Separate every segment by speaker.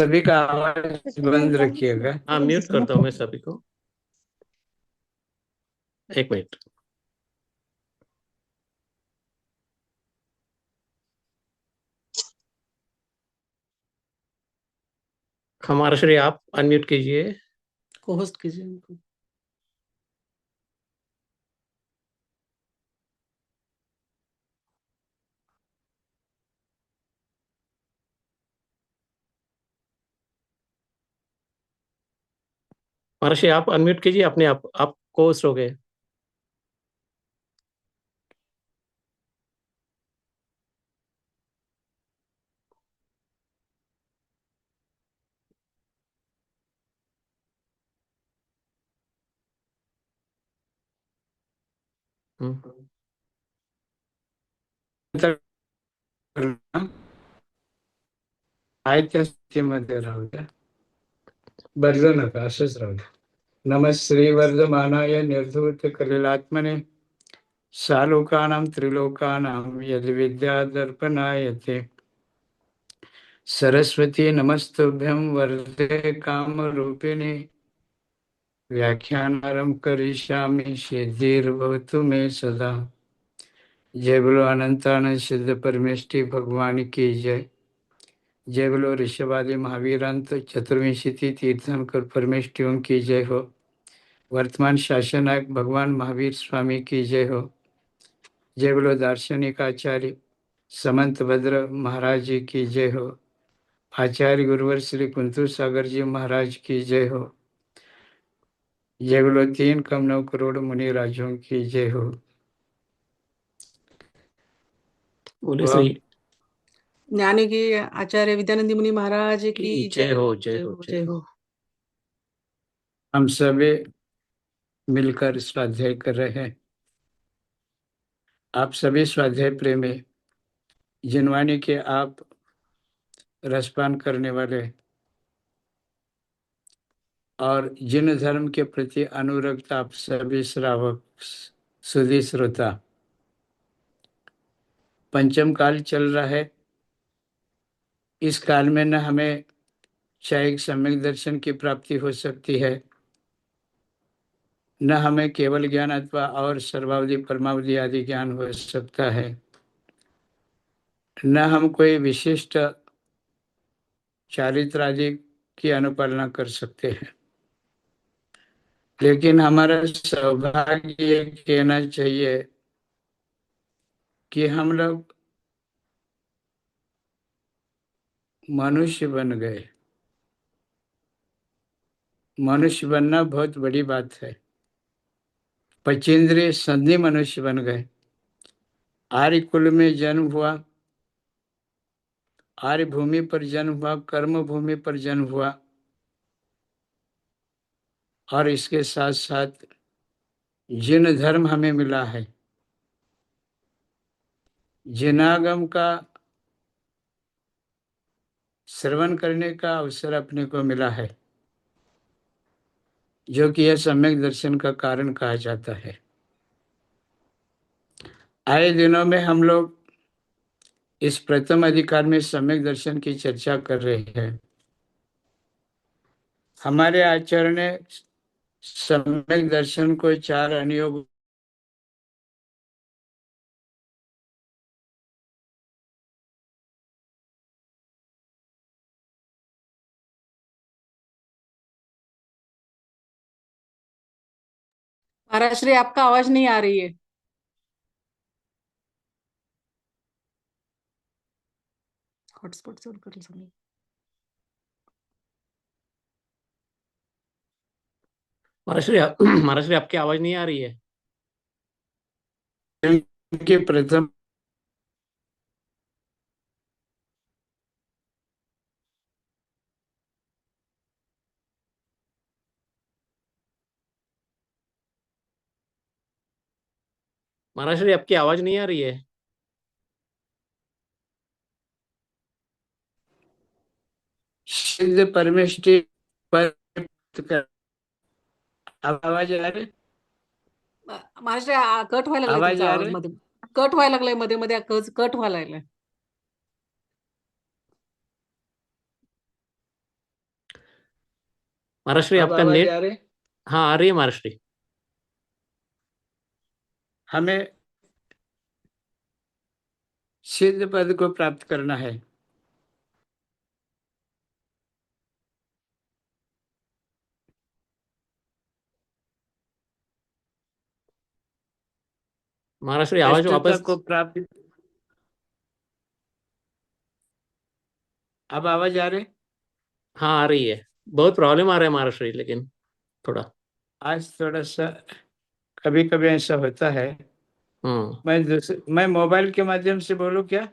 Speaker 1: सभी का आवाज बंद रखिएगा।
Speaker 2: हाँ, म्यूट करता हूँ मैं सभी को। एक मिनट। हमारा श्री आप अनम्यूट कीजिए, को होस्ट कीजिए उनको। महर्षि आप अनम्यूट कीजिए अपने आप को होस्ट हो गए। हम्म।
Speaker 1: आयत्या स्थितीमध्ये राहू द्या, बदलू नका, असंच राहू द्या. नमः श्रीवर्धमानाय निर्धूत कलिलात्मने सालोकानां त्रिलोकानां यद्विद्यादर्पणायते सरस्वती नमस्तुभ्यं वरदे कामरूपिणे व्याख्यानारंभ करिष्यामि सिद्धिर्भवतु मे सदा. जय बोलो अनंतानंद सिद्ध परमेष्टि भगवान की जय. जय बोलो ऋषभादि महावीरांत चतुर्विंशति तीर्थंकर परमेष्टियों की जय हो. वर्तमान शासन नायक भगवान महावीर स्वामी की जय हो. जय बोलो दार्शनिक आचार्य समंत भद्र महाराज जी की जय हो. आचार्य गुरुवर श्री कुंतु सागर जी महाराज की जय हो. जय बोलो 3 करोड़ मुनि राजों की जय हो.
Speaker 2: बोले
Speaker 1: वह
Speaker 2: श्री
Speaker 3: ज्ञानी की आचार्य विद्यानंद मुनि महाराज की
Speaker 2: जय
Speaker 3: जय
Speaker 2: हो,
Speaker 3: हो,
Speaker 2: जय
Speaker 3: जय
Speaker 2: हो,
Speaker 3: हो,
Speaker 2: जय
Speaker 3: जय
Speaker 2: हो।
Speaker 3: हो।
Speaker 1: हम सभी मिलकर स्वाध्याय कर रहे हैं. आप सभी स्वाध्याय प्रेमी, जिनवाणी के आप रसपान करने वाले और जिन धर्म के प्रति अनुरक्त आप सभी श्रावक सुधी श्रोता, पंचम काल चल रहा है. इस काल में न हमें शायद सम्यक दर्शन की प्राप्ति हो सकती है, न हमें केवल ज्ञान अथवा और सर्वावधि परमावधि आदि ज्ञान हो सकता है, न हम कोई विशिष्ट चारित्र आदि की अनुपालना कर सकते हैं. लेकिन हमारा सौभाग्य ये कहना चाहिए कि हम लोग मनुष्य बन गए. मनुष्य बनना बहुत बड़ी बात है. पचेंद्रिय संधि मनुष्य बन गए. आर्य कुल में जन्म हुआ, आर्य भूमि पर जन्म हुआ, कर्म भूमि पर जन्म हुआ, और इसके साथ साथ जिन धर्म हमें मिला है, जिनागम का श्रवण करने का अवसर अपने को मिला है, जो कि यह सम्यक दर्शन का कारण कहा जाता है. आए दिनों में हम लोग इस प्रथम अधिकार में सम्यक दर्शन की चर्चा कर रहे हैं. हमारे आचार्य ने सम्यक दर्शन को 4 अनुयोग
Speaker 3: महाराज श्री आपका आवाज नहीं आ रही है। हॉटस्पॉट चालू करेल सगळं.
Speaker 2: महर्षि महर्षि आपकी आवाज नहीं आ रही है।
Speaker 1: के प्रथम
Speaker 2: महर्षि आपकी आवाज नहीं आ रही है।
Speaker 1: सिद्ध परमेष्टि पर आवाज आ रही.
Speaker 3: महाराज श्री कट व्हायला लागलाय
Speaker 1: आवाज
Speaker 3: तुमचा
Speaker 1: आ
Speaker 3: आवाज
Speaker 1: रही.
Speaker 3: मध्ये. कट व्हायला लागलाय मध्ये मध्ये कट व्हायला लागलाय.
Speaker 2: महाराष्ट्री
Speaker 1: अब
Speaker 2: आपका
Speaker 1: आवाज
Speaker 2: नेट।
Speaker 1: आ रही?
Speaker 2: हाँ, आ रही है महाराष्ट्री।
Speaker 1: हमें सिद्ध पद को प्राप्त करना है।
Speaker 2: महाराष्ट्री आवाज
Speaker 1: श्रेष्ठता
Speaker 2: वापस।
Speaker 1: को प्राप्त। अब आवाज आ रही?
Speaker 2: हाँ, आ रही है। बहुत प्रॉब्लम आ रहा है महाराष्ट्री, लेकिन थोड़ा।
Speaker 1: आज थोड़ा सा कभी कभी ऐसा होता है।
Speaker 2: हम्म।
Speaker 1: मैं मोबाइल के माध्यम से बोलूं क्या?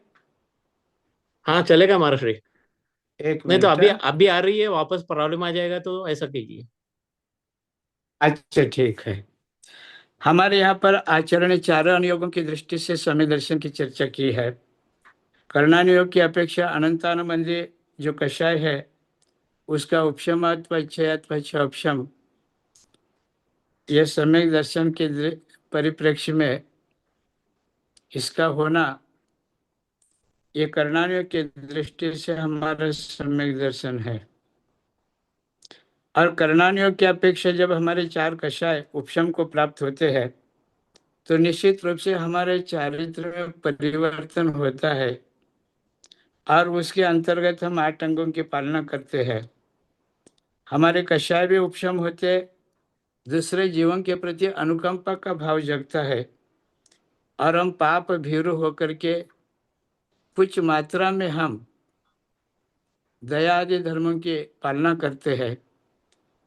Speaker 2: हाँ, चलेगा महाराष्ट्री।
Speaker 1: एक
Speaker 2: नहीं तो
Speaker 1: मिनट,
Speaker 2: अभी
Speaker 1: हाँ?
Speaker 2: अभी आ रही है, वापस प्रॉब्लम आ जाएगा तो ऐसा कीजिए।
Speaker 1: अच्छा, ठीक है। हमारे यहाँ पर आचरण चारों अनुयोगों की दृष्टि से समय दर्शन की चर्चा की है। कर्णानुयोग की अपेक्षा अनंतानुबंधी जो कषाय है, उसका उपशमात्व इच्छयात्व उपशम, यह सम्यक दर्शन के परिप्रेक्ष्य में इसका होना, ये कर्णानुयोग की दृष्टि से हमारा सम्यक दर्शन है। और कर्णानुयोग की अपेक्षा जब हमारे चार कषाय उपशम को प्राप्त होते हैं, तो निश्चित रूप से हमारे चारित्र में परिवर्तन होता है और उसके अंतर्गत हम 8 अंगों की पालना करते हैं। हमारे कषाय भी उपशम होते, दूसरे जीवन के प्रति अनुकंपा का भाव जगता है और हम पाप भीरु होकर के कुछ मात्रा में हम दया आदि धर्मों की पालना करते हैं।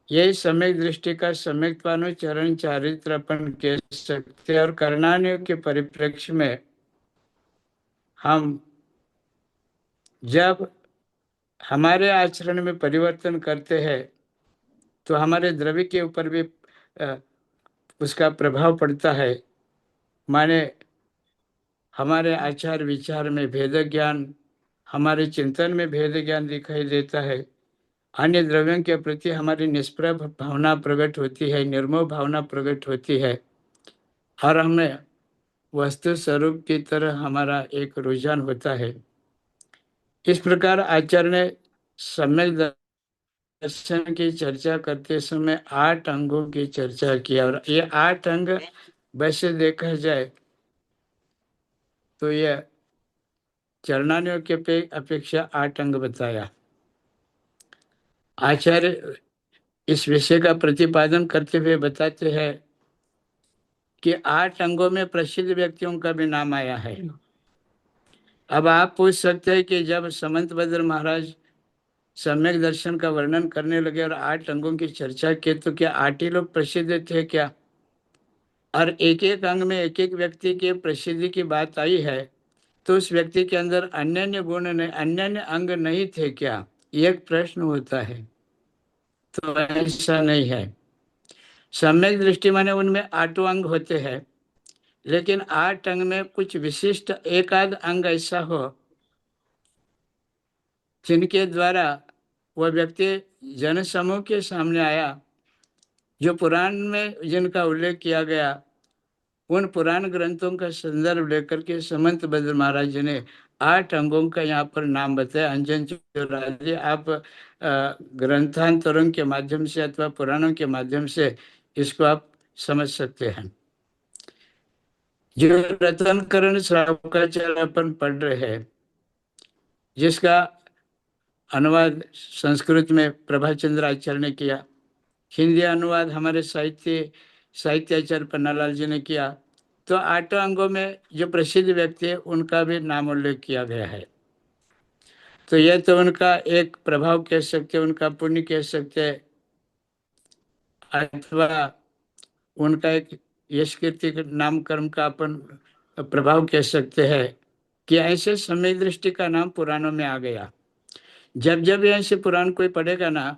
Speaker 1: यही सम्यक दृष्टि का सम्यक्त्वानुचरण चारित्र अपन कह सकते हैं। और कर्णानुयोग के परिप्रेक्ष्य में हम जब हमारे आचरण में परिवर्तन करते हैं, तो हमारे द्रव्य के ऊपर भी अ, उसका प्रभाव पड़ता है। माने हमारे आचार विचार में भेद ज्ञान, हमारे चिंतन में भेद ज्ञान दिखाई देता है। अन्य द्रव्यों के प्रति हमारी निष्प्रभ भावना प्रकट होती है, निर्मोह भावना प्रकट होती है और हमें वस्तु स्वरूप की तरह हमारा एक रुझान होता है। इस प्रकार आचार्य ने सम्यक दर्शन की चर्चा करते समय 8 अंगों की चर्चा किया और ये 8 अंग वैसे देखा जाए तो ये चरणानियों के अपेक्षा 8 अंग बताया। आचार्य इस विषय का प्रतिपादन करते हुए बताते हैं कि 8 अंगों में प्रसिद्ध व्यक्तियों का भी नाम आया है। अब आप पूछ सकते हैं कि जब समंतभद्र महाराज सम्यक दर्शन का वर्णन करने लगे और 8 अंगों की चर्चा की, तो क्या 8 ही लोग प्रसिद्ध थे क्या? और एक एक अंग में एक एक व्यक्ति की प्रसिद्धि की बात आई है, तो उस व्यक्ति के अंदर अन्य अन्य गुण नहीं, अन्य अन्य अंग नहीं थे क्या? ये एक प्रश्न होता है। तो ऐसा नहीं है। सम्यक दृष्टि माने उनमें 8 अंग होते हैं, लेकिन 8 अंग में कुछ विशिष्ट एक आध अंग ऐसा हो जिनके द्वारा वह व्यक्ति जन समूह के सामने आया, जो पुराण में जिनका उल्लेख किया गया, उन पुराण ग्रंथों का संदर्भ लेकर के समंत भद्र महाराज जी ने 8 अंगों का यहाँ पर नाम बताया। अंजन चौराजी, आप ग्रंथांतरों के माध्यम से अथवा पुराणों के माध्यम से इसको आप समझ सकते हैं। जो रत्नकरण श्रावकाचार्य अपन पढ़ रहे हैं, जिसका अनुवाद संस्कृत में प्रभाचंद्र आचार्य ने किया, हिंदी अनुवाद हमारे साहित्याचार्य पन्नालाल जी ने किया, तो 8 अंगों में जो प्रसिद्ध व्यक्ति है उनका भी नाम उल्लेख किया गया है। तो यह तो उनका एक प्रभाव कह सकते हैं, उनका पुण्य कह सकते हैं, अथवा उनका एक यश कीर्ति नाम कर्म का अपन प्रभाव कह सकते हैं कि ऐसे समय दृष्टि का नाम पुराणों में आ गया। जब जब ऐसे पुराण कोई पढ़ेगा ना,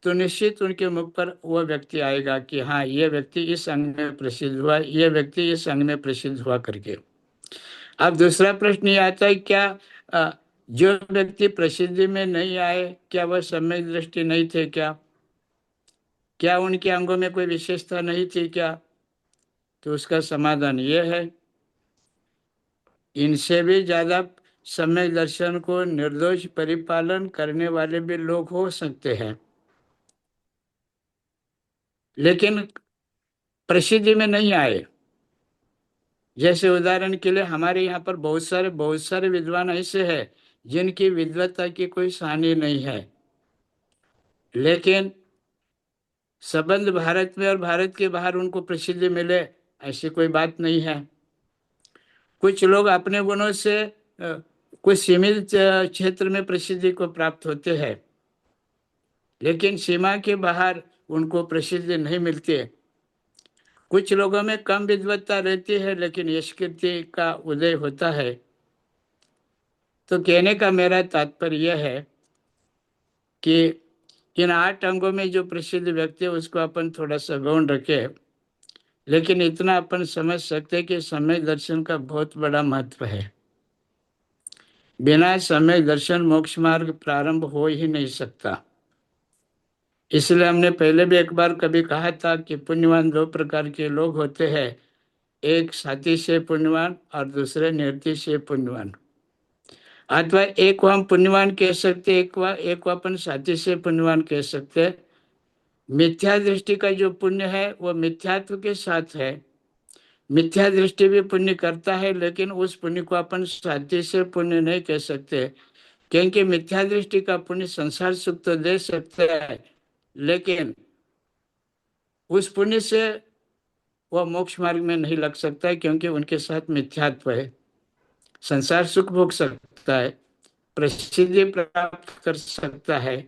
Speaker 1: तो निश्चित उनके मुख पर वह व्यक्ति आएगा कि हाँ, ये व्यक्ति इस अंग में प्रसिद्ध हुआ, ये व्यक्ति इस अंग में प्रसिद्ध हुआ करके। अब दूसरा प्रश्न ये आता है, क्या जो व्यक्ति प्रसिद्धि में नहीं आए, क्या वह सम्यक दृष्टि नहीं थे क्या? क्या उनके अंगों में कोई विशेषता नहीं थी क्या? तो उसका समाधान ये है, इनसे भी ज्यादा सम्यक दर्शन को निर्दोष परिपालन करने वाले भी लोग हो सकते हैं। लेकिन प्रसिद्धि में नहीं आए। जैसे उदाहरण के लिए हमारे यहाँ पर बहुत सारे विद्वान ऐसे हैं जिनकी विद्वत्ता की कोई सानी नहीं है, लेकिन संबंध भारत में और भारत के बाहर उनको प्रसिद्धि मिले, ऐसी कोई बात नहीं है। कुछ लोग अपने गुणों से कुछ सीमित क्षेत्र में प्रसिद्धि को प्राप्त होते हैं, लेकिन सीमा के बाहर उनको प्रसिद्धि नहीं मिलती। कुछ लोगों में कम विद्वत्ता रहती है, लेकिन यश कीर्ति का उदय होता है। तो कहने का मेरा तात्पर्य यह है कि इन 8 अंगों में जो प्रसिद्ध व्यक्ति है उसको अपन थोड़ा सा गौण रखे, लेकिन इतना अपन समझ सकते कि सम्यक दर्शन का बहुत बड़ा महत्व है। बिना सम्यक दर्शन मोक्ष मार्ग प्रारंभ हो ही नहीं सकता। इसलिए हमने पहले भी एक बार कभी कहा था कि पुण्यवान 2 प्रकार के लोग होते हैं, एक साथी से पुण्यवान और दूसरे निरति से पुण्यवान। अथवा एक को हम पुण्यवान कह सकते, एक को अपन साथी से पुण्यवान कह सकते। मिथ्या दृष्टि का जो पुण्य है वो मिथ्यात्व के साथ है। मिथ्या दृष्टि भी पुण्य करता है, लेकिन उस पुण्य को अपन साथी से पुण्य नहीं कह सकते, क्योंकि मिथ्या दृष्टि का पुण्य संसार सुख तो दे सकता है, लेकिन उस पुण्य से वह मोक्ष मार्ग में नहीं लग सकता है, क्योंकि उनके साथ मिथ्यात्व है। संसार सुख भोग सकता है, प्रसिद्धि प्राप्त कर सकता है,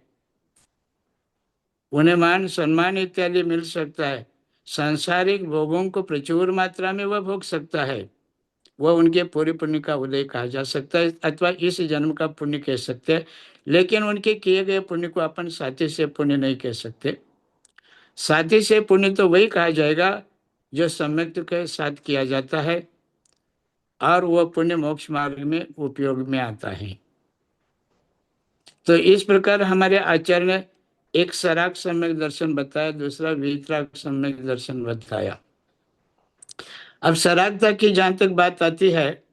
Speaker 1: उन्हें मान सम्मान इत्यादि मिल सकता है, सांसारिक भोगों को प्रचुर मात्रा में वह भोग सकता है। वह उनके पूरे पुण्य का उदय कहा जा सकता है, अथवा इस जन्म का पुण्य कह सकते हैं, लेकिन उनके किए गए पुण्य को अपन साथी से पुण्य नहीं कह सकते। साथी से पुण्य तो वही कहा जाएगा जो सम्यक के साथ किया जाता है और वह पुण्य मोक्ष मार्ग में उपयोग में आता है। तो इस प्रकार हमारे आचार्य ने एक सराग सम्यक दर्शन बताया, दूसरा वीतराग सम्यक दर्शन बताया। अब सरागता की जहां तक बात आती है,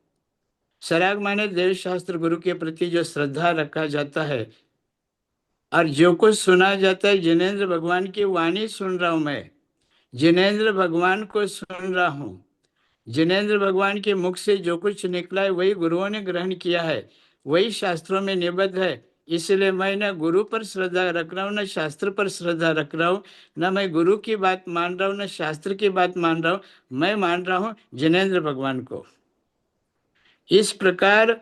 Speaker 1: सराग माने देव शास्त्र गुरु के प्रति जो श्रद्धा रखा जाता है और जो कुछ सुना जाता है, जिनेंद्र भगवान की वाणी सुन रहा हूं मैं, जिनेंद्र भगवान को सुन रहा हूं, जिनेंद्र भगवान के मुख से जो कुछ निकला है वही गुरुओं ने ग्रहण किया है, वही शास्त्रों में निबद्ध है। इसलिए मैं न गुरु पर श्रद्धा रख रहा हूँ, न शास्त्र पर श्रद्धा रख रहा हूँ, न मैं गुरु की बात मान रहा हूँ, न शास्त्र की बात मान रहा हूँ, मैं मान रहा हूँ जिनेंद्र भगवान को। इस प्रकार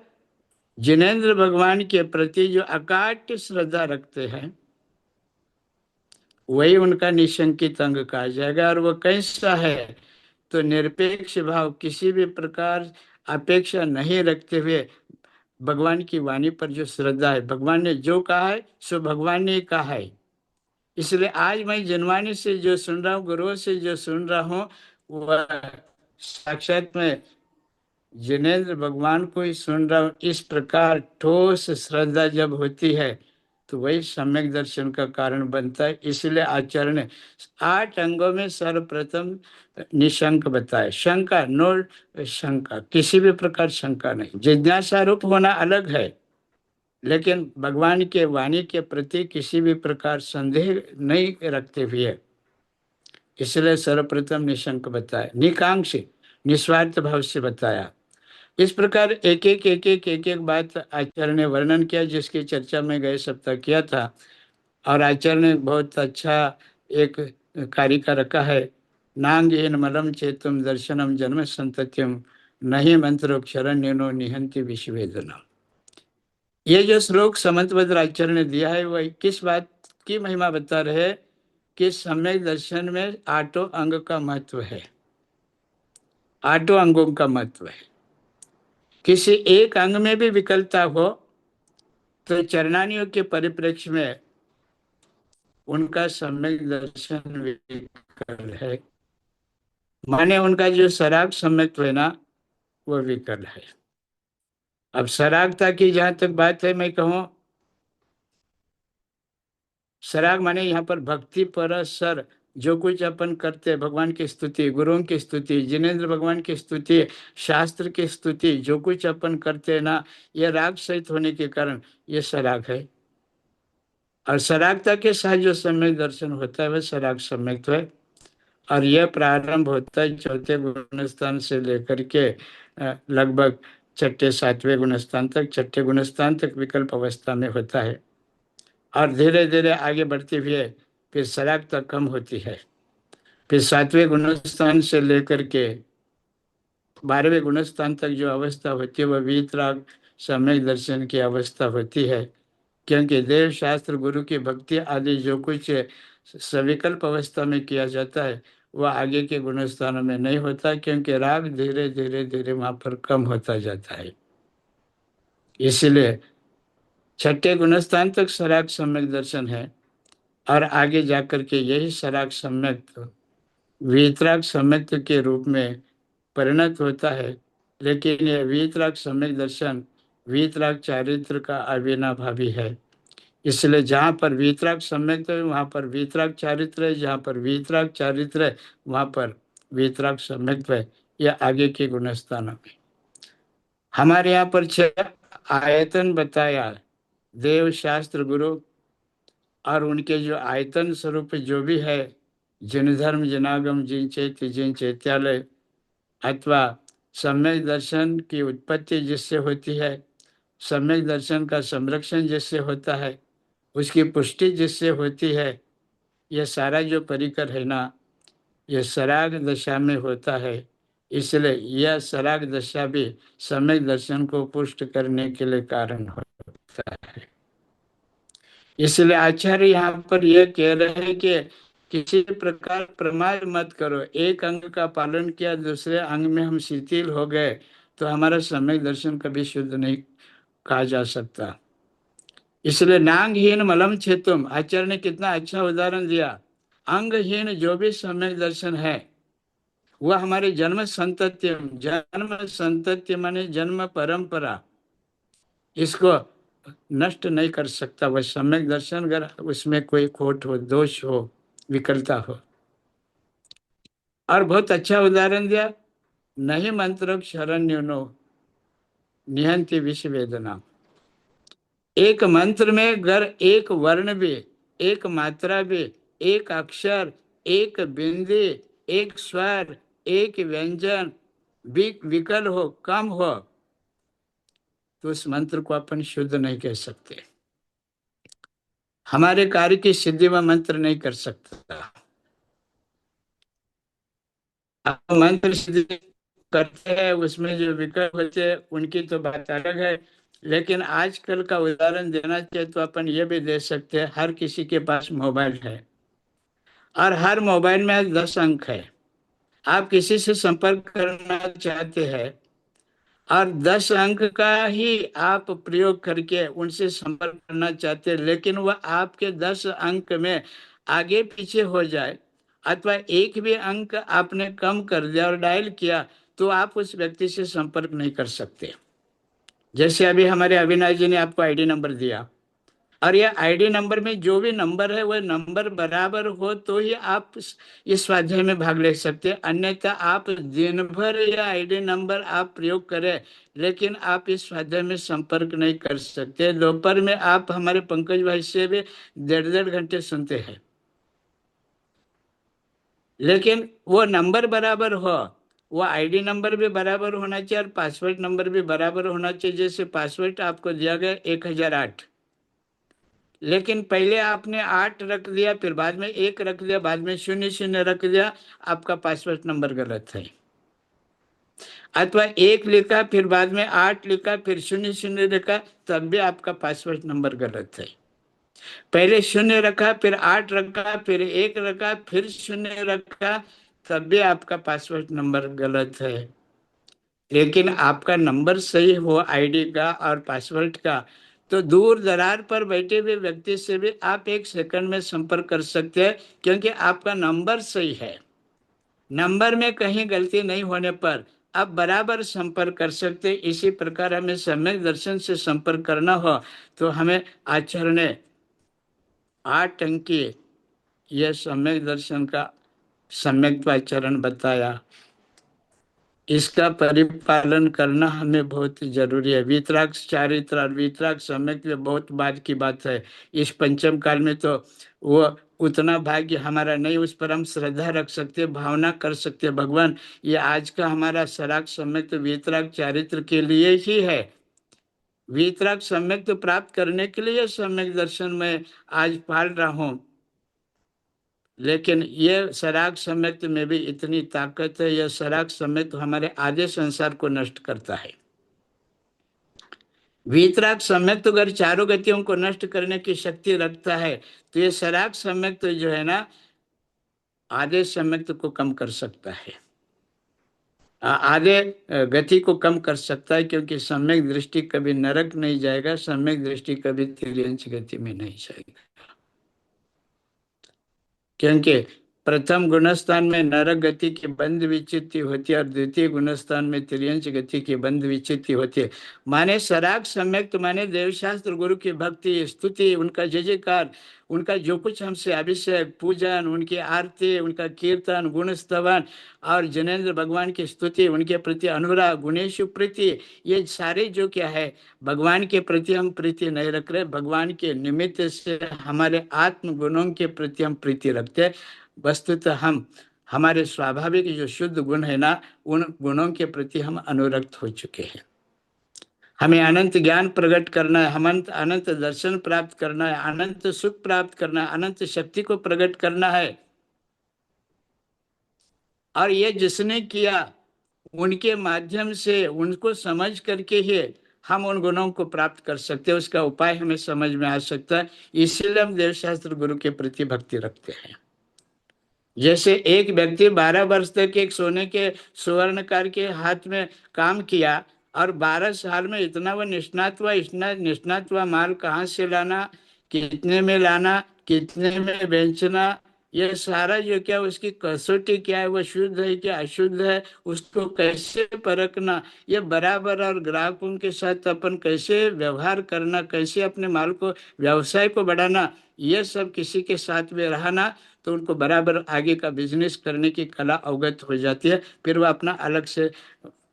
Speaker 1: जिनेंद्र भगवान के प्रति जो अकाट श्रद्धा रखते हैं वही उनका निशंकित अंग कहा जाएगा। और वह कैसा है तो निरपेक्ष भाव, किसी भी प्रकार अपेक्षा नहीं रखते हुए भगवान की वाणी पर जो श्रद्धा है, भगवान ने जो कहा है सो भगवान ने कहा है। इसलिए आज मैं जनवाणी से जो सुन रहा हूँ, गुरुओं से जो सुन रहा हूँ, वह साक्षात में जिनेंद्र भगवान को ही सुन रहा हूँ। इस प्रकार ठोस श्रद्धा जब होती है तो वही सम्यक दर्शन का कारण बनता है। इसलिए आचार्य ने 8 अंगों में सर्वप्रथम निशंक बताया। शंका, नो शंका, किसी भी प्रकार शंका नहीं। जिज्ञासा रूप होना अलग है, लेकिन भगवान के वाणी के प्रति किसी भी प्रकार संदेह नहीं रखते हुए, इसलिए सर्वप्रथम निशंक बताया। निकांक्ष, निस्वार्थ भाव से बताया। इस प्रकार एक एक बात आचार्य ने वर्णन किया, जिसकी चर्चा में गए सप्ताह किया था। और आचार्य ने बहुत अच्छा एक कार्य का रखा है। नांगेन मलम चेतुम दर्शनम जन्म संतत्यम नहीं मंत्रोक्षरण्यनो निहंति विश्वेदना। ये जो श्लोक समंतभद्र आचार्य ने दिया है वह किस बात की महिमा बता रहे कि सम्यक दर्शन में 8 अंग का महत्व है, 8 अंगों का महत्व है। किसी एक अंग में भी विकलता हो तो चरणानियों के परिप्रेक्ष्य में उनका सम्यक दर्शन विकल है, माने उनका जो सराग सम्यक है ना वो विकल है। अब सरागता की जहां तक बात है, मैं कहूं सराग माने यहाँ पर भक्ति पर सर, जो कुछ अपन करते हैं, भगवान की स्तुति, गुरुओं की स्तुति, जिनेंद्र भगवान की स्तुति, शास्त्र की स्तुति, जो कुछ अपन करते हैं ना, ये राग सहित होने के कारण ये सराग है। और सरागता के साथ जो सम्यक दर्शन होता है वह सराग सम्यक है। और यह प्रारंभ होता है चौथे गुणस्थान से लेकर के लगभग छठे सातवें गुणस्थान तक, छठे गुणस्थान तक विकल्प अवस्था में होता है और धीरे धीरे आगे बढ़ते हुए फिर सराग तक कम होती है। फिर सातवें गुणस्थान से लेकर के 12वें गुणस्थान तक जो अवस्था होती है वह वीतराग सम्यक दर्शन की अवस्था होती है, क्योंकि देव शास्त्र गुरु की भक्ति आदि जो कुछ सविकल्प अवस्था में किया जाता है वह आगे के गुणस्थानों में नहीं होता, क्योंकि राग धीरे धीरे धीरे वहां पर कम होता जाता है। इसलिए छठे गुणस्थान तक सराग सम्यक दर्शन है और आगे जाकर के यही सराग सम्यक वीतराग सम्यक के रूप में परिणत होता है। लेकिन यह वीतराग सम्यक दर्शन वीतराग चारित्र का अविनाभावी है। इसलिए जहाँ पर वीतराग सम्यक है वहाँ पर वीतराग चारित्र है, जहाँ पर वीतराग चारित्र है वहाँ पर वीतराग सम्यक है। यह आगे के गुणस्थानों में हमारे यहाँ पर 6 आयतन बताया देव शास्त्र गुरु, और उनके जो आयतन स्वरूप जो भी है, जिन धर्म जिनागम जिन चैत्य जिन चैत्यालय, अथवा सम्यक दर्शन की उत्पत्ति जिससे होती है, सम्यक दर्शन का संरक्षण जिससे होता है, उसकी पुष्टि जिससे होती है, यह सारा जो परिकर है ना, यह सराग दशा में होता है। इसलिए यह सराग दशा भी सम्यक दर्शन को पुष्ट करने के लिए कारण होता है। इसलिए आचार्य यहाँ पर यह कह रहे हैं कि किसी प्रकार प्रमाद मत करो। एक अंग का पालन किया, दूसरे अंग में हम शिथिल हो गए तो हमारा सम्यक दर्शन कभी शुद्ध नहीं कहा जा सकता। इसलिए नांगहीन मलम छेतुम, आचार्य ने कितना अच्छा उदाहरण दिया। अंगहीन जो भी सम्यक दर्शन है वह हमारे जन्म संतति माने जन्म परंपरा, इसको नष्ट नहीं कर सकता वह सम्यक दर्शन, अगर उसमें कोई खोट हो, दोष हो, विकलता हो। और बहुत अच्छा उदाहरण दिया, नहीं मंत्र शरण्यो निहंति विष वेदना। एक मंत्र में अगर एक वर्ण भी, एक मात्रा भी, एक अक्षर, एक बिंदी, एक स्वर, एक व्यंजन विकल हो, कम हो, तो उस मंत्र को अपन शुद्ध नहीं कह सकते। हमारे कार्य की सिद्धि में मंत्र नहीं कर सकता। अब मंत्र सिद्धि करते हैं, उसमें जो विकल्प होते हैं उनकी तो बात अलग है। लेकिन आजकल का उदाहरण देना चाहिए तो अपन ये भी दे सकते हैं, हर किसी के पास मोबाइल है और हर मोबाइल में 10 अंक है। आप किसी से संपर्क करना चाहते हैं और 10 अंक का ही आप प्रयोग करके उनसे संपर्क करना चाहते हैं, लेकिन वह आपके 10 अंक में आगे पीछे हो जाए अथवा एक भी अंक आपने कम कर दिया और डायल किया तो आप उस व्यक्ति से संपर्क नहीं कर सकते। जैसे अभी हमारे अविनाश जी ने आपको आईडी नंबर दिया और यह आईडी नंबर में जो भी नंबर है वह नंबर बराबर हो तो ही आप इस स्वाध्याय में भाग ले सकते हैं। अन्यथा आप दिन भर यह आईडी नंबर आप प्रयोग करें लेकिन आप इस स्वाध्याय में संपर्क नहीं कर सकते। दोपहर में आप हमारे पंकज भाई से भी 1.5 घंटे सुनते हैं, लेकिन वो नंबर बराबर हो, वो आईडी नंबर भी बराबर होना चाहिए और पासवर्ड नंबर भी बराबर होना चाहिए। जैसे पासवर्ड आपको दिया गया 1008, लेकिन पहले आपने 8 रख दिया, फिर बाद में 1 रख दिया, बाद में 00 रख दिया, आपका पासवर्ड नंबर गलत है। अथवा 1 लिखा फिर बाद में 8 लिखा फिर 00 लिखा, तब भी आपका पासवर्ड नंबर गलत है। पहले 0 रखा फिर 8 रखा फिर 1 रखा फिर 0 रखा, तब भी आपका पासवर्ड नंबर गलत है। लेकिन आपका नंबर सही हो आईडी का और पासवर्ड का, तो दूर दरार पर बैठे हुए व्यक्ति से भी आप 1 सेकंड में संपर्क कर सकते हैं, क्योंकि आपका नंबर सही है। नंबर में कहीं गलती नहीं होने पर आप बराबर संपर्क कर सकते। इसी प्रकार हमें सम्यक दर्शन से संपर्क करना हो तो हमें आचार्य ने 8 अंकी यह सम्यक दर्शन का सम्यक्त्वाचरण बताया। इसका परिपालन करना हमें बहुत जरूरी है। वीतराग चारित्र और वीतराग सम्यक बहुत बात की बात है। इस पंचम काल में तो वो उतना भाग्य हमारा नहीं, उस पर हम श्रद्धा रख सकते, भावना कर सकते। भगवान, ये आज का हमारा सराग सम्यक तो वीतराग चारित्र के लिए ही है। वीतराग सम्यक तो प्राप्त करने के लिए सम्यक दर्शन में आज पाल रहा हूं, लेकिन ये सराग सम्यक में भी इतनी ताकत है। यह सराग सम्यक हमारे आधे संसार को नष्ट करता है। वीतराग सम्यक तो अगर चारों गतियों को नष्ट करने की शक्ति रखता है, तो ये सराग सम्यक तो जो है ना, आधे सम्यक को कम कर सकता है, आधे गति को कम कर सकता है। क्योंकि सम्यक दृष्टि कभी नरक नहीं जाएगा, सम्यक दृष्टि कभी तिर्यंच गति में नहीं जाएगा। क्योंकि प्रथम गुणस्थान में नरक गति की बंद विचित्ति होती है और द्वितीय गुणस्थान में तिर्यंच गति की बंद विचित्ति होती है। माने सराग सम्यक तो माने देवशास्त्र गुरु की भक्ति स्तुति, उनका जय जयकार, उनका जो कुछ हमसे अभिषेक पूजन, उनकी आरती, उनका कीर्तन, गुण स्तवन और जनेन्द्र भगवान की स्तुति, उनके प्रति अनुराग, गुणेशु प्रीति, ये सारे जो क्या है, भगवान के प्रति हम प्रीति नहीं रख रहे, भगवान के निमित्त से हमारे आत्म गुणों के प्रति हम प्रीति रखते। वस्तुतः हम हमारे स्वाभाविक जो शुद्ध गुण है ना, उन गुणों के प्रति हम अनुरक्त हो चुके हैं। हमें अनंत ज्ञान प्रकट करना है, हम अनंत दर्शन प्राप्त करना है, अनंत सुख प्राप्त करना है, अनंत शक्ति को प्रकट करना है। और ये जिसने किया, उनके माध्यम से, उनको समझ करके ही हम उन गुणों को प्राप्त कर सकते हैं। उसका उपाय हमें समझ में आ सकता है। इसीलिए हम देवशास्त्र गुरु के प्रति भक्ति रखते हैं। जैसे एक व्यक्ति 12 वर्ष तक एक सोने के सुवर्णकार के हाथ में काम किया और 12 साल में इतना वह निष्णात हुआ, इतना निष्णात हुआ, माल कहाँ से लाना, कितने में लाना, कितने में बेचना, ये सारा जो क्या उसकी कसौटी क्या है, वो शुद्ध है क्या अशुद्ध है, उसको कैसे परखना, ये बराबर, और ग्राहकों के साथ अपन कैसे व्यवहार करना, कैसे अपने माल को व्यवसाय को बढ़ाना, ये सब किसी के साथ में रहना, तो उनको बराबर आगे का बिजनेस करने की कला अवगत हो जाती है। फिर वह अपना अलग से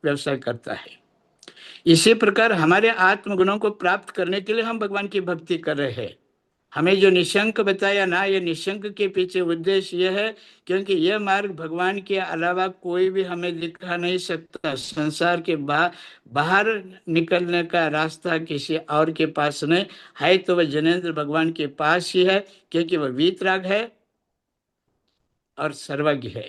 Speaker 1: व्यवसाय करता है। इसी प्रकार हमारे आत्मगुणों को प्राप्त करने के लिए हम भगवान की भक्ति कर रहे हैं। हमें जो निशंक बताया ना, ये निशंक के पीछे उद्देश्य यह है, क्योंकि यह मार्ग भगवान के अलावा कोई भी हमें दिखा नहीं सकता। संसार के बाहर निकलने का रास्ता किसी और के पास नहीं है, तो वह जनेन्द्र भगवान के पास ही है, क्योंकि वह वीतराग है और सर्वज्ञ है।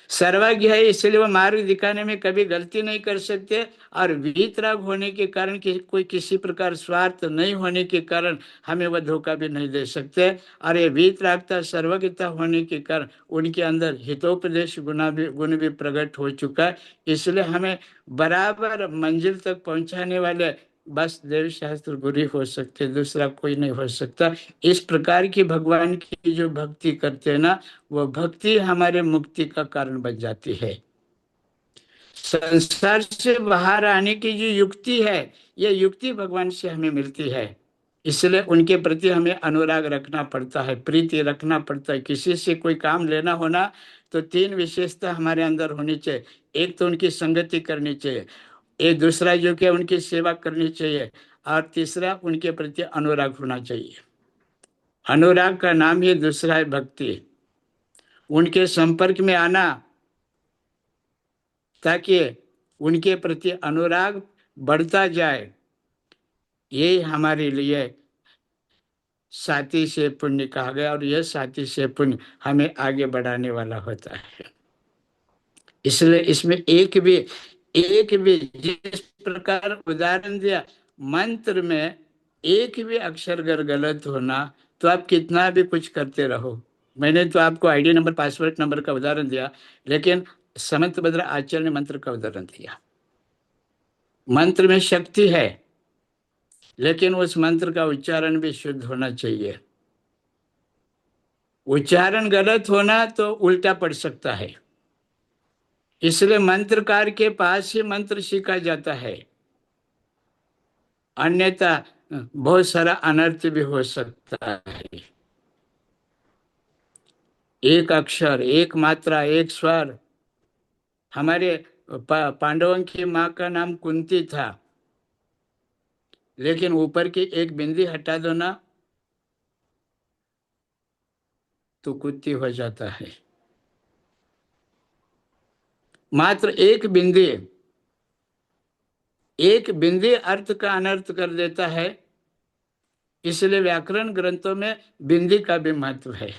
Speaker 1: सर्वज्ञ है, इसलिए वो मार्ग दिखाने में कभी गलती नहीं कर सकते। और वीतराग होने के कारण कोई किसी प्रकार स्वार्थ नहीं होने के कारण हमें वह धोखा भी नहीं दे सकते। और ये वीतरागता सर्वज्ञता होने के कारण उनके अंदर हितोपदेश गुण भी प्रकट हो चुका है। इसलिए हमें बराबर मंजिल तक पहुंचाने वाले बस देव शास्त्र गुरु हो सकते, दूसरा कोई नहीं हो सकता। इस प्रकार की भगवान की जो भक्ति करते हैं ना, वो भक्ति हमारे मुक्ति का कारण बन जाती है। संसार से बाहर आने की जो युक्ति है, ये युक्ति भगवान से हमें मिलती है। इसलिए उनके प्रति हमें अनुराग रखना पड़ता है, प्रीति रखना पड़ता है। किसी से कोई काम लेना होना तो 3 विशेषता हमारे अंदर होनी चाहिए। एक तो उनकी संगति करनी चाहिए, एक दूसरा जो कि उनकी सेवा करनी चाहिए, और तीसरा उनके प्रति अनुराग होना चाहिए। अनुराग का नाम ही दूसरा है भक्ति। उनके संपर्क में आना ताकि उनके प्रति अनुराग बढ़ता जाए, यही हमारे लिए साथी से पुण्य कहा गया। और यह साथी से पुण्य हमें आगे बढ़ाने वाला होता है। इसलिए इसमें एक भी जिस प्रकार उदाहरण दिया, मंत्र में एक भी अक्षर अगर गलत होना तो आप कितना भी कुछ करते रहो। मैंने तो आपको आईडी नंबर, पासवर्ड नंबर का उदाहरण दिया, लेकिन समंत भद्र आचार्य ने मंत्र का उदाहरण दिया। मंत्र में शक्ति है, लेकिन उस मंत्र का उच्चारण भी शुद्ध होना चाहिए। उच्चारण गलत होना तो उल्टा पड़ सकता है। इसलिए मंत्रकार के पास ही मंत्र सीखा जाता है, अन्यथा बहुत सारा अनर्थ भी हो सकता है। एक अक्षर, एक मात्रा, एक स्वर। हमारे पांडवों की माँ का नाम कुंती था, लेकिन ऊपर की एक बिंदी हटा दो ना, तो कुत्ती हो जाता है। मात्र एक बिंदी अर्थ का अनर्थ कर देता है। इसलिए व्याकरण ग्रंथों में बिंदी का भी महत्व है।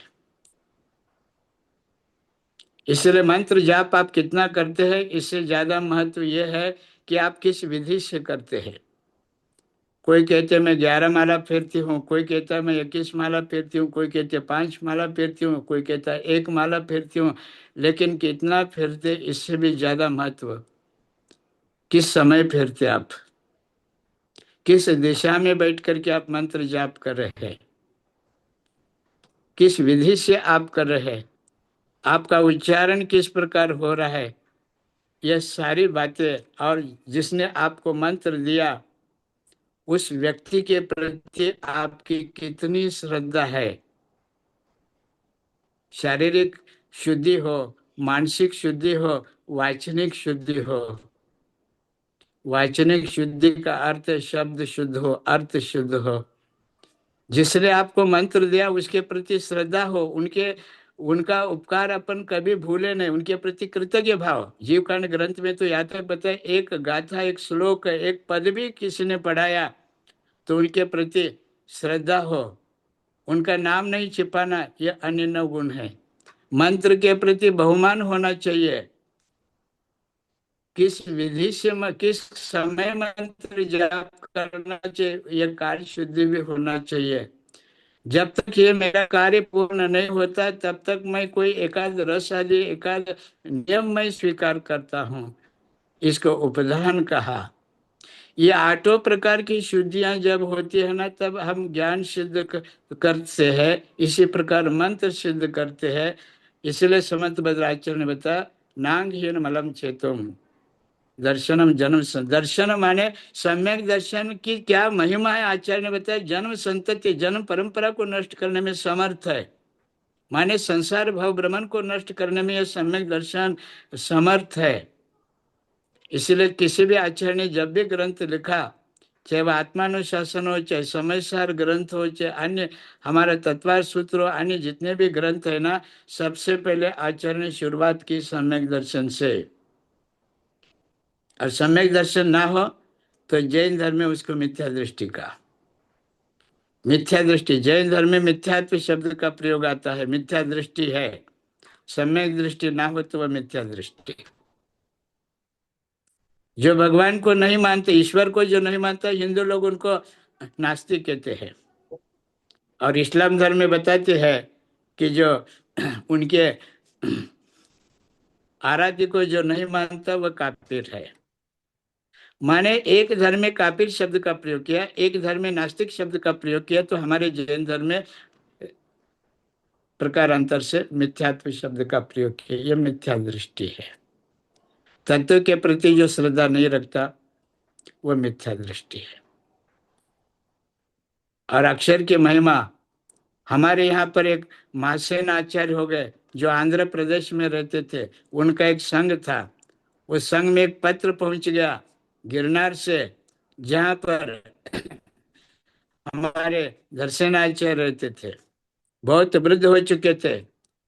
Speaker 1: इसलिए मंत्र जाप आप कितना करते हैं, इससे ज्यादा महत्व यह है कि आप किस विधि से करते हैं। कोई कहते हैं मैं 11 माला फेरती हूँ, कोई कहता है मैं 21 माला फेरती हूँ, कोई कहते हैं 5 माला फेरती हूँ, कोई कहता है 1 माला फेरती हूँ। लेकिन कितना फेरते, इससे भी ज्यादा महत्व किस समय फेरते आप, किस दिशा में बैठ करके आप मंत्र जाप कर रहे हैं, किस विधि से आप कर रहे हैं, आपका उच्चारण किस प्रकार हो रहा है। यह सारी बातें, और जिसने आपको मंत्र दिया उस व्यक्ति के प्रति आपकी कितनी श्रद्धा है। शारीरिक शुद्धि हो, मानसिक शुद्धि हो, वाचनिक शुद्धि हो। वाचनिक शुद्धि का अर्थ शब्द शुद्ध हो, अर्थ शुद्ध हो। जिसने आपको मंत्र दिया उसके प्रति श्रद्धा हो, उनका उपकार अपन कभी भूले नहीं, उनके प्रति कृतज्ञ भाव। जीवकांड ग्रंथ में तो याद है, पता है, एक गाथा, एक श्लोक, एक पद भी किसी ने पढ़ाया तो उनके प्रति श्रद्धा हो, उनका नाम नहीं छिपाना, यह अन्य गुण है। मंत्र के प्रति बहुमान होना चाहिए। किस विधि से किस समय मंत्र जाप करना चाहिए, यह कार्य शुद्धि भी होना चाहिए। जब तक ये मेरा कार्य पूर्ण नहीं होता तब तक मैं कोई एकाध रस आदि एकाध नियम मैं स्वीकार करता हूँ। इसको उपधान कहा। ये 8 प्रकार की शुद्धियां जब होती है ना, तब हम ज्ञान सिद्ध करते हैं। इसी प्रकार मंत्र सिद्ध करते हैं। इसलिए समंत भद्राचार्य ने बताया, नांग हीन मलम चेतुम दर्शनम जन्म। दर्शन माने सम्यक दर्शन की क्या महिमा है। आचार्य ने बताया, जन्म संतति, जन्म परंपरा को नष्ट करने में समर्थ है। माने संसार भव भ्रमण को नष्ट करने में यह सम्यक दर्शन समर्थ है। इसलिए किसी भी आचार्य ने जब भी ग्रंथ लिखा, चाहे वह आत्मानुशासन हो, चाहे समयसार ग्रंथ हो, चाहे अन्य हमारा तत्वार सूत्र हो, अन्य जितने भी ग्रंथ है ना, सबसे पहले आचार्य ने शुरुआत की सम्यक दर्शन से। और सम्यक दर्शन ना हो तो जैन धर्म में उसको मिथ्या दृष्टि का, मिथ्या दृष्टि। जैन धर्म में मिथ्यात्व शब्द का प्रयोग आता है, मिथ्या दृष्टि है। सम्यक दृष्टि ना हो तो वह मिथ्या दृष्टि। जो भगवान को नहीं मानते, ईश्वर को जो नहीं मानता, हिंदू लोग उनको नास्तिक कहते हैं। और इस्लाम धर्म में बताते हैं कि जो उनके आराध्य को जो नहीं मानता वह काफिर है। माने एक धर्म में काफिर शब्द का प्रयोग किया, एक धर्म में नास्तिक शब्द का प्रयोग किया, तो हमारे जैन धर्म में प्रकारांतर से मिथ्यात्व शब्द का प्रयोग किया। यह मिथ्या दृष्टि है। तत्व के प्रति जो श्रद्धा नहीं रखता वह मिथ्या दृष्टि है। और अक्षर की महिमा, हमारे यहाँ पर एक महासेन आचार्य हो गए जो आंध्र प्रदेश में रहते थे। उनका एक संघ था। उस संघ में एक पत्र पहुंच गया गिरनार से, जहाँ पर हमारे दर्शन आचार्य रहते थे। बहुत वृद्ध हो चुके थे,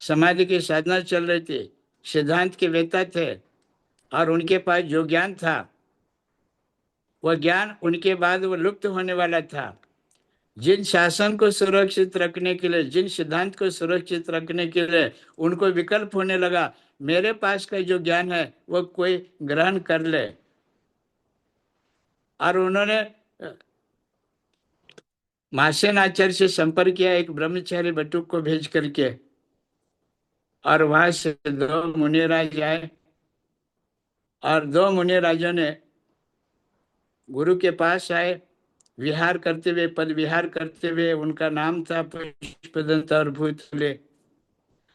Speaker 1: समाधि की साधना चल रही थी, सिद्धांत के वेता थे, और उनके पास जो ज्ञान था वह ज्ञान उनके बाद वो लुप्त होने वाला था। जिन शासन को सुरक्षित रखने के लिए, जिन सिद्धांत को सुरक्षित रखने के लिए उनको विकल्प होने लगा, मेरे पास का जो ज्ञान है वो कोई ग्रहण कर ले। और उन्होंने महासेन आचार्य से संपर्क किया, एक ब्रह्मचारी बटुक को भेज करके, और वहां से 2 मुनिराज आए, और 2 मुनिराजों ने गुरु के पास आए, विहार करते हुए, पद विहार करते हुए। उनका नाम था पुष्पदंत और भूतले।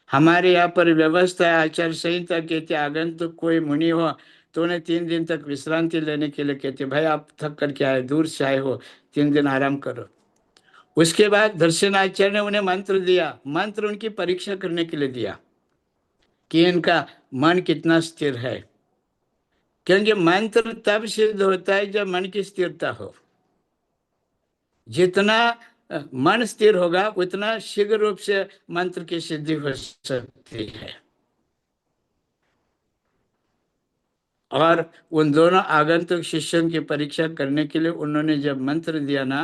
Speaker 1: हमारे यहाँ पर व्यवस्था है, आचार संहिता कहते, आगंतुक कोई मुनि हो तो उन्हें 3 दिन तक विश्रांति लेने के लिए कहते, भाई आप थक करके आए, दूर से आए हो, 3 दिन आराम करो। उसके बाद दर्शनाचार्य ने उन्हें मंत्र दिया। मंत्र उनकी परीक्षा करने के लिए दिया कि इनका मन कितना स्थिर है, क्योंकि मंत्र तब सिद्ध होता है जब मन की स्थिरता हो। जितना मन स्थिर होगा उतना शीघ्र रूप से मंत्र की सिद्धि हो सकती है। और उन दोनों आगंतुक शिष्यों की परीक्षा करने के लिए उन्होंने जब मंत्र दिया ना,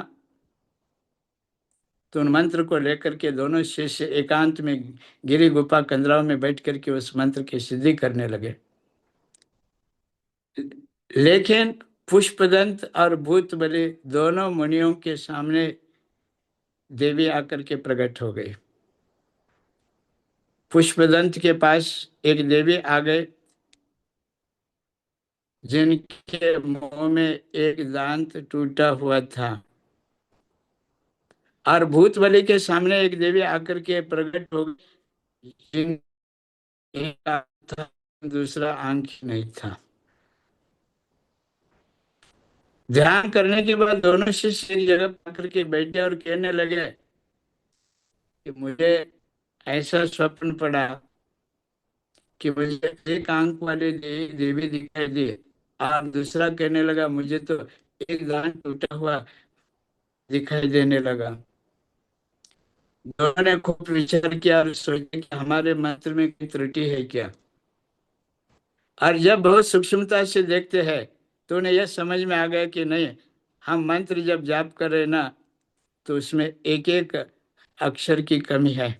Speaker 1: तो उन मंत्र को लेकर के दोनों शिष्य एकांत में गिरी गुफा कंदराव में बैठ करके उस मंत्र की सिद्धि करने लगे। लेकिन पुष्पदंत और भूत बलि दोनों मुनियों के सामने देवी आकर के प्रकट हो गई। पुष्पदंत के पास एक देवी आ गए जिनके मुंह में एक दांत टूटा हुआ था, और भूत बलि के सामने एक देवी आकर के प्रकट हो गई जिन एक आंख था, दूसरा आंख नहीं था। ध्यान करने के बाद दोनों शिष्य एक जगह पकड़ के बैठे और कहने लगे कि मुझे ऐसा स्वप्न पड़ा कि मुझे एक आंख वाली देवी दिखाई दी, और दूसरा कहने लगा मुझे तो एक दांत टूटा हुआ दिखाई देने लगा। दोनों ने खूब विचार किया और सोचा कि हमारे मंत्र में कोई त्रुटि है क्या। और जब बहुत सूक्ष्मता से देखते हैं तो उन्हें यह समझ में आ गया कि नहीं, हम मंत्र जब जाप कर रहे ना तो उसमें एक एक अक्षर की कमी है।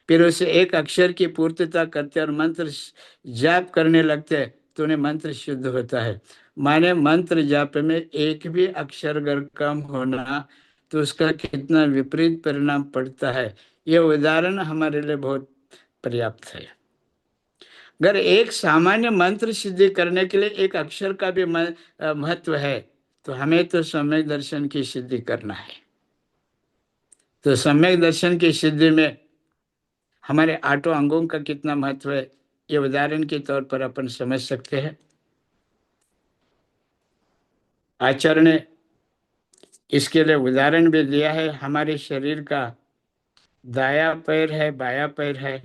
Speaker 1: फिर उसे एक अक्षर की पूर्तता करते और मंत्र जाप करने लगते हैं तो उन्हें मंत्र शुद्ध होता है। माने मंत्र जाप में एक भी अक्षर अगर कम होना तो उसका कितना विपरीत परिणाम पड़ता है, यह उदाहरण हमारे लिए बहुत पर्याप्त है। अगर एक सामान्य मंत्र सिद्धि करने के लिए एक अक्षर का भी महत्व है तो हमें तो सम्यक दर्शन की सिद्धि करना है। तो सम्यक दर्शन की सिद्धि में हमारे आठों अंगों का कितना महत्व है, ये उदाहरण के तौर पर अपन समझ सकते हैं। आचार्य ने इसके लिए उदाहरण भी दिया है। हमारे शरीर का दाया पैर है, बाया पैर है।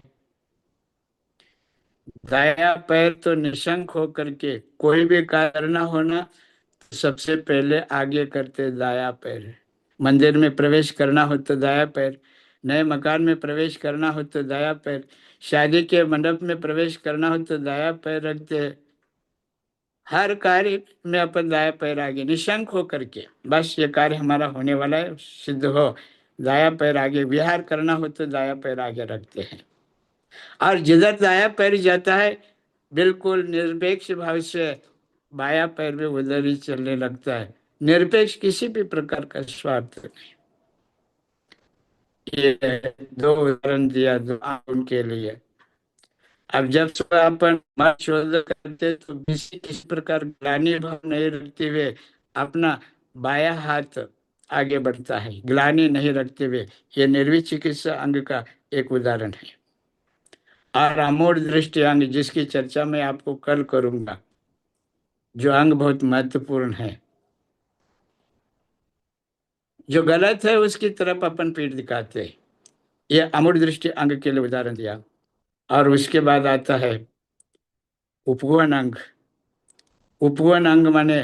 Speaker 1: दाया पैर तो निशंक होकर के कोई भी कार्य ना होना तो सबसे पहले आगे करते दाया पैर। मंदिर में प्रवेश करना हो तो दाया पैर, नए मकान में प्रवेश करना हो तो दाया पैर, शादी के मंडप में प्रवेश करना हो तो दाया पैर रखते हैं। हर कार्य में अपन दाया पैर आगे निशंक हो करके, बस ये कार्य हमारा होने वाला है, सिद्ध हो, दाया पैर आगे। विहार करना हो तो दाया पैर आगे रखते हैं। और जिधर दाया पैर जाता है बिल्कुल निरपेक्ष भाव से बाया पैर भी उधर ही चलने लगता है, निरपेक्ष किसी भी प्रकार का स्वार्थ नहीं। ये दो उदाहरण दिया दो उनके लिए। अब जब अपन मत शोध करते तो किसी प्रकार ग्लानि भाव नहीं रखते हुए अपना बाया हाथ आगे बढ़ता है, ग्लानि नहीं रखते हुए। ये निर्विक चिकित्सा अंग का एक उदाहरण है। और अमूढ़ दृष्टि अंग जिसकी चर्चा मैं आपको कल करूंगा, जो अंग बहुत महत्वपूर्ण है, जो गलत है उसकी तरफ अपन पीठ दिखाते हैं। ये अमूढ़ दृष्टि अंग के लिए उदाहरण दिया। और उसके बाद आता है उपवन अंग। उपवन अंग माने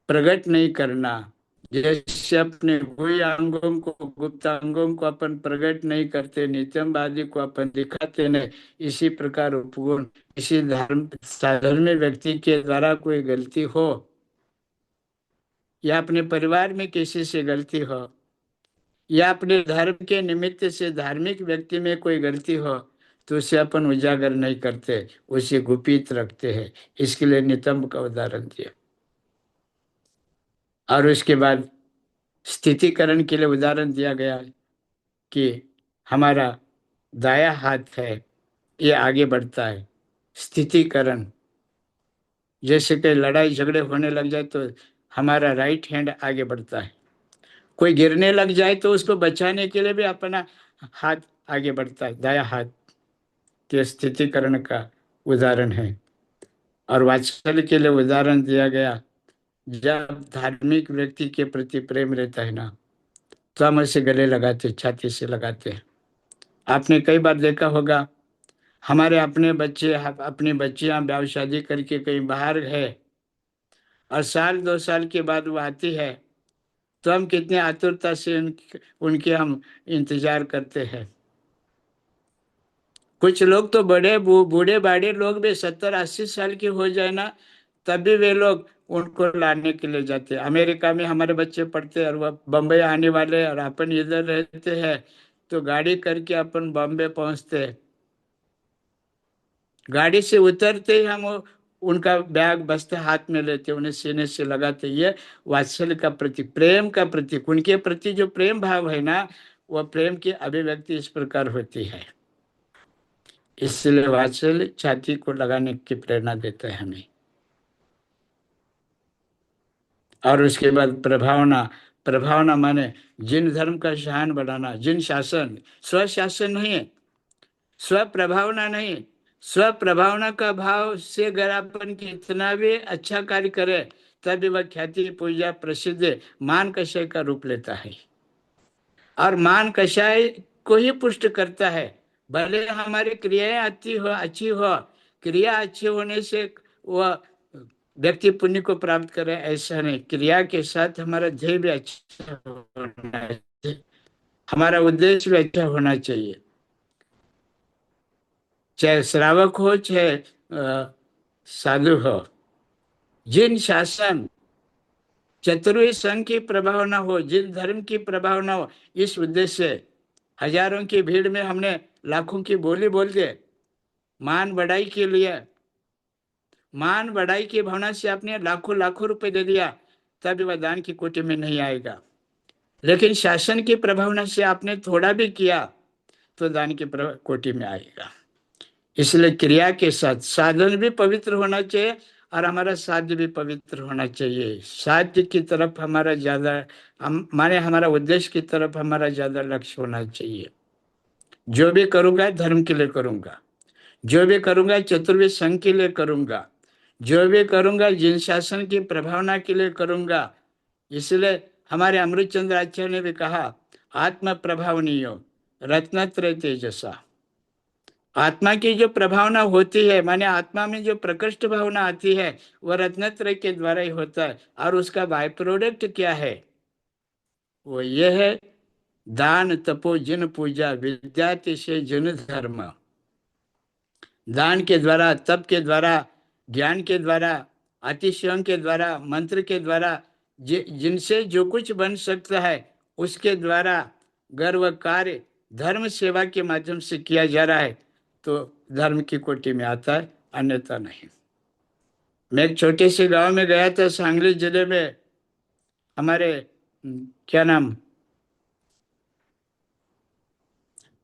Speaker 1: प्रकट नहीं करना। जैसे अपने हुए अंगों को, गुप्त अंगों को अपन प्रकट नहीं करते, नित्यम आदि को अपन दिखाते नहीं, इसी प्रकार उपगुण किसी साधारण व्यक्ति के द्वारा कोई गलती हो या अपने परिवार में किसी से गलती हो या अपने धर्म के निमित्त से धार्मिक व्यक्ति में कोई गलती हो तो उसे अपन उजागर नहीं करते, उसे गुपित रखते हैं। इसके लिए नितंब का उदाहरण दिया। और उसके बाद स्थितिकरण के लिए उदाहरण दिया गया कि हमारा दाया हाथ है, ये आगे बढ़ता है। स्थितिकरण जैसे कि लड़ाई झगड़े होने लग जाए तो हमारा राइट हैंड आगे बढ़ता है। कोई गिरने लग जाए तो उसको बचाने के लिए भी अपना हाथ आगे बढ़ता है, दाया हाथ के स्थितिकरण का उदाहरण है। और वात्सल्य के लिए उदाहरण दिया गया, जब धार्मिक व्यक्ति के प्रति प्रेम रहता है ना तो हम उसे गले लगाते, छाती से लगाते हैं। आपने कई बार देखा होगा, हमारे अपने बच्चे अपनी बच्चियां ब्याह शादी करके कहीं बाहर है और साल 2 साल के बाद वो आती है तो हम कितने आतुरता से उनके हम इंतजार करते हैं। कुछ लोग तो बड़े बूढ़े बाड़े लोग भी 70-80 साल के हो जाए ना, तब भी वे लोग उनको लाने के लिए जाते हैं। अमेरिका में हमारे बच्चे पढ़ते हैं और वह बम्बई आने वाले हैं और अपन इधर रहते हैं, तो गाड़ी करके अपन बॉम्बे पहुंचते हैं। गाड़ी से उतरते ही हम उनका बैग बस्ता हाथ में लेते, उन्हें सीने से लगाते। ये वात्सल्य का प्रतीक, प्रेम का प्रतीक, उनके प्रति जो प्रेम भाव है ना, वह प्रेम की अभिव्यक्ति इस प्रकार होती है। इसलिए वात्सल्य छाती को लगाने की प्रेरणा देता है हमें। और उसके बाद प्रभावना। प्रभावना माने जिन धर्म का शान बनाना, जिन शासन, स्वशासन नहीं है, स्वप्रभावना नहीं, स्वप्रभावना का भाव से अगर अपन कितना भी अच्छा कार्य करे, तभी वह ख्याति, पूजा, प्रसिद्ध, मान कषय का रूप लेता है। और मान कषाय को ही पुष्ट करता है। भले हमारी क्रियाएं अच्छी हो, क्रिया अच्छी होने से वह व्यक्ति पुण्य को प्राप्त करे, ऐसा नहीं। क्रिया के साथ हमारा ध्येय भी अच्छा होना चाहिए, हमारा उद्देश्य भी अच्छा होना चाहिए। चाहे श्रावक हो, चाहे साधु हो, जिन शासन चतुर्वेद संघ की प्रभावना हो, जिन धर्म की प्रभावना हो, इस उद्देश्य से हजारों की भीड़ में हमने लाखों की बोली बोल के मान बढ़ाई के लिए, मान बढ़ाई की भावना से आपने लाखों लाखों रुपए दे दिया, तब वह दान की कोटि में नहीं आएगा। लेकिन शासन की प्रभावना से आपने थोड़ा भी किया तो दान की कोटि में आएगा। इसलिए क्रिया के साथ साधन भी पवित्र होना चाहिए और हमारा साध्य भी पवित्र होना चाहिए। साध्य की तरफ हमारा ज्यादा, माने हमारा उद्देश्य की तरफ हमारा ज्यादा लक्ष्य होना चाहिए। जो भी करूंगा धर्म के लिए करूंगा, जो भी करूंगा चतुर्वेद संघ के लिए करूंगा, जो भी करूंगा जिन शासन की प्रभावना के लिए करूंगा। इसलिए हमारे अमृतचंद्र आचार्य ने भी कहा, आत्म प्रभावनीय रत्नत्रय तेजसा। आत्मा की जो प्रभावना होती है, माने आत्मा में जो प्रकृष्ट भावना आती है, वह रत्नत्रय के द्वारा ही होता है। और उसका बाय प्रोडक्ट क्या है? वो ये है, दान तपो जिन पूजा विद्यातिशय जिन धर्म। दान के द्वारा, तप के द्वारा, ज्ञान के द्वारा, अतिशयों के द्वारा, मंत्र के द्वारा, जिनसे जो कुछ बन सकता है उसके द्वारा गर्व कार्य धर्म सेवा के माध्यम से किया जा रहा है, तो धर्म की कोटि में आता है, अन्यथा नहीं। मैं एक छोटे से गांव में गया था, सांगली जिले में। हमारे क्या नाम,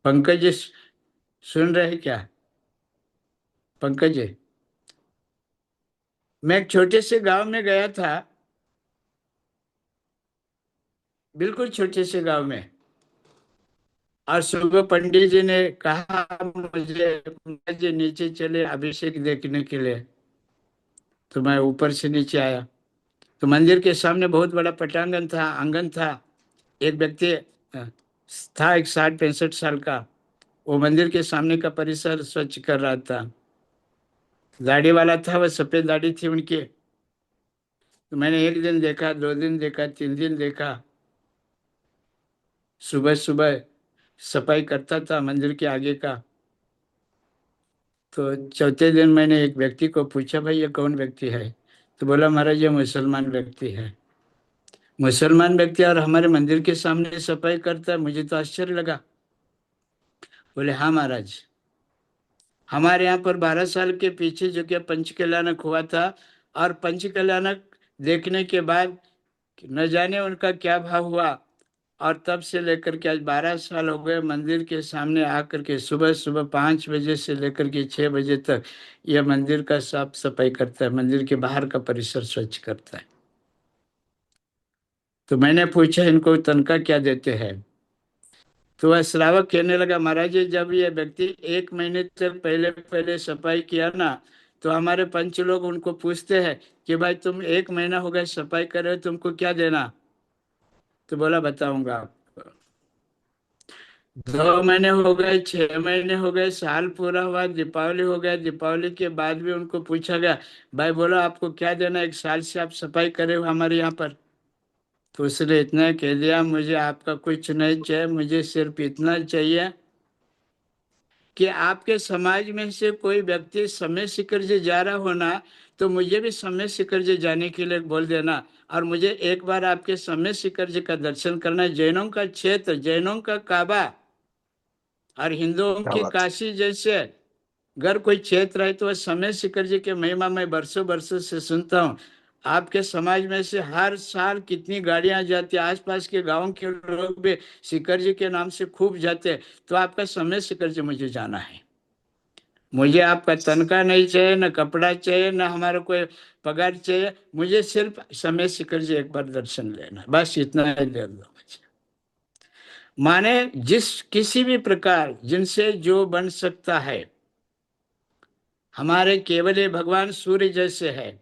Speaker 1: पंकज जी सुन रहे क्या? पंकज जी, मैं एक छोटे से गांव में गया था, बिल्कुल छोटे से गांव में। और सुबह पंडित जी ने कहा मुझे नीचे चले अभिषेक देखने के लिए। तो मैं ऊपर से नीचे आया, तो मंदिर के सामने बहुत बड़ा पटांगण था, आंगन था। एक व्यक्ति था, एक 60-65 साल का, वो मंदिर के सामने का परिसर स्वच्छ कर रहा था। दाढ़ी वाला था, वह सफेद दाढ़ी थी उनकी। तो मैंने एक दिन देखा, 2 दिन देखा, 3 दिन देखा। सुबह सुबह सफाई करता था मंदिर के आगे का। तो चौथे दिन मैंने एक व्यक्ति को पूछा, भाई ये कौन व्यक्ति है? तो बोला, महाराज ये मुसलमान व्यक्ति है। मुसलमान व्यक्ति और हमारे मंदिर के सामने सफाई करता है? मुझे तो आश्चर्य लगा। बोले, हाँ महाराज, हमारे यहाँ पर 12 साल के पीछे जो क्या पंचकल्याणक हुआ था, और पंचकल्याणक देखने के बाद न जाने उनका क्या भाव हुआ, और तब से लेकर के आज 12 साल हो गए मंदिर के सामने आकर के सुबह सुबह 5 बजे से लेकर के 6 बजे तक यह मंदिर का साफ सफाई करता है, मंदिर के बाहर का परिसर स्वच्छ करता है। तो मैंने पूछा, इनको तनख्वाह क्या देते हैं? तो वह श्रावक कहने लगा, महाराज जी जब ये व्यक्ति 1 महीने तक पहले पहले सफाई किया ना, तो हमारे पंच लोग उनको पूछते हैं कि भाई तुम 1 महीना हो गया सफाई कर रहे हो, तुमको क्या देना? तो बोला, बताऊंगा आपको। 2 महीने हो गए, 6 महीने हो गए, साल पूरा हुआ, दीपावली हो गया, दीपावली के बाद भी उनको पूछा गया, भाई बोलो आपको क्या देना, 1 साल से आप सफाई करे हो हमारे यहाँ पर? तो उसने इतना कह दिया, मुझे आपका कुछ नहीं चाहिए, मुझे सिर्फ इतना चाहिए कि आपके समाज में से कोई व्यक्ति समय शिखर से जा रहा होना, तो मुझे भी समय शिखर से जाने के लिए बोल देना, और मुझे एक बार आपके समय शिखर जी का दर्शन करना। जैनों का क्षेत्र, जैनों का काबा और हिंदुओं
Speaker 4: क्या
Speaker 1: की
Speaker 4: बात।
Speaker 1: काशी जैसे अगर कोई क्षेत्र है, तो वह समय शिखर जी के महिमा मैं बरसों बरसों से सुनता हूँ। आपके समाज में से हर साल कितनी गाड़ियां जाती है, आसपास के गांवों के लोग भी शिखर जी के नाम से खूब जाते हैं। तो आपका समय शिखर जी मुझे जाना है। मुझे आपका तनख्वाह नहीं चाहिए, न कपड़ा चाहिए, न हमारा कोई पगार चाहिए, मुझे सिर्फ समय शिखर जी एक बार दर्शन लेना, बस इतना ही दे दो मुझे। माने जिस किसी भी प्रकार जिनसे जो बन सकता है। हमारे केवल भगवान सूर्य जैसे है,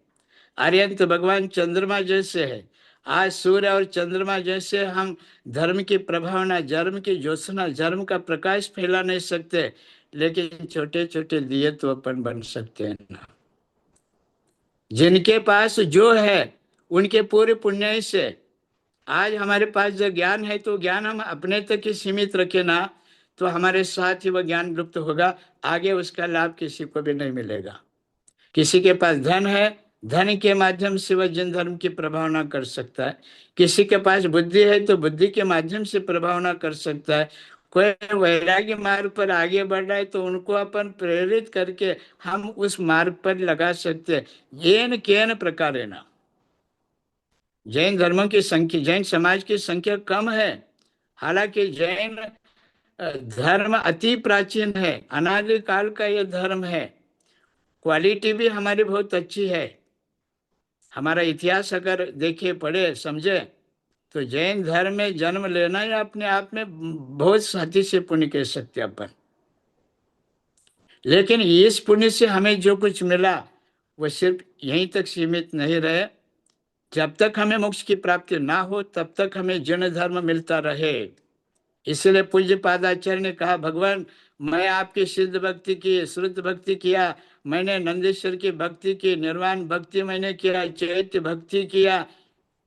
Speaker 1: आर्यंत भगवान चंद्रमा जैसे है। आज सूर्य और चंद्रमा जैसे हम धर्म की प्रभावना, धर्म की ज्योत्सना, धर्म का प्रकाश फैला नहीं सकते, लेकिन छोटे छोटे दिए तो अपन बन सकते हैं ना। जिनके पास जो है उनके पूरे पुण्य से आज हमारे पास जो ज्ञान है, तो ज्ञान हम अपने तक ही सीमित रखे ना, तो हमारे साथ ही वह ज्ञान लुप्त होगा, आगे उसका लाभ किसी को भी नहीं मिलेगा। किसी के पास धन है, धन के माध्यम से वह जन धर्म की प्रभावना कर सकता है। किसी के पास बुद्धि है, तो बुद्धि के माध्यम से प्रभावना कर सकता है। कोई वैराग्य मार्ग पर आगे बढ़ रहा है, तो उनको अपन प्रेरित करके हम उस मार्ग पर लगा सकते हैं। येन केन प्रकारेण। जैन धर्मों की संख्या, जैन समाज की संख्या कम है, हालांकि जैन धर्म अति प्राचीन है, अनादि काल का यह धर्म है। क्वालिटी भी हमारी बहुत अच्छी है। हमारा इतिहास अगर देखे, पढ़े, समझे, तो जैन धर्म में जन्म लेना ही अपने आप में बहुत साथी से पुण्य कह सकते अपन। लेकिन इस पुण्य से हमें जो कुछ मिला वो सिर्फ यहीं तक सीमित नहीं रहे। जब तक हमें मोक्ष की प्राप्ति ना हो, तब तक हमें जैन धर्म मिलता रहे। इसलिए पूज्य पादाचार्य ने कहा, भगवान मैं आपकी सिद्ध भक्ति की, श्रुत भक्ति किया, मैंने नंदेश्वर की भक्ति की, निर्वाण भक्ति मैंने किया, चैत्य भक्ति किया,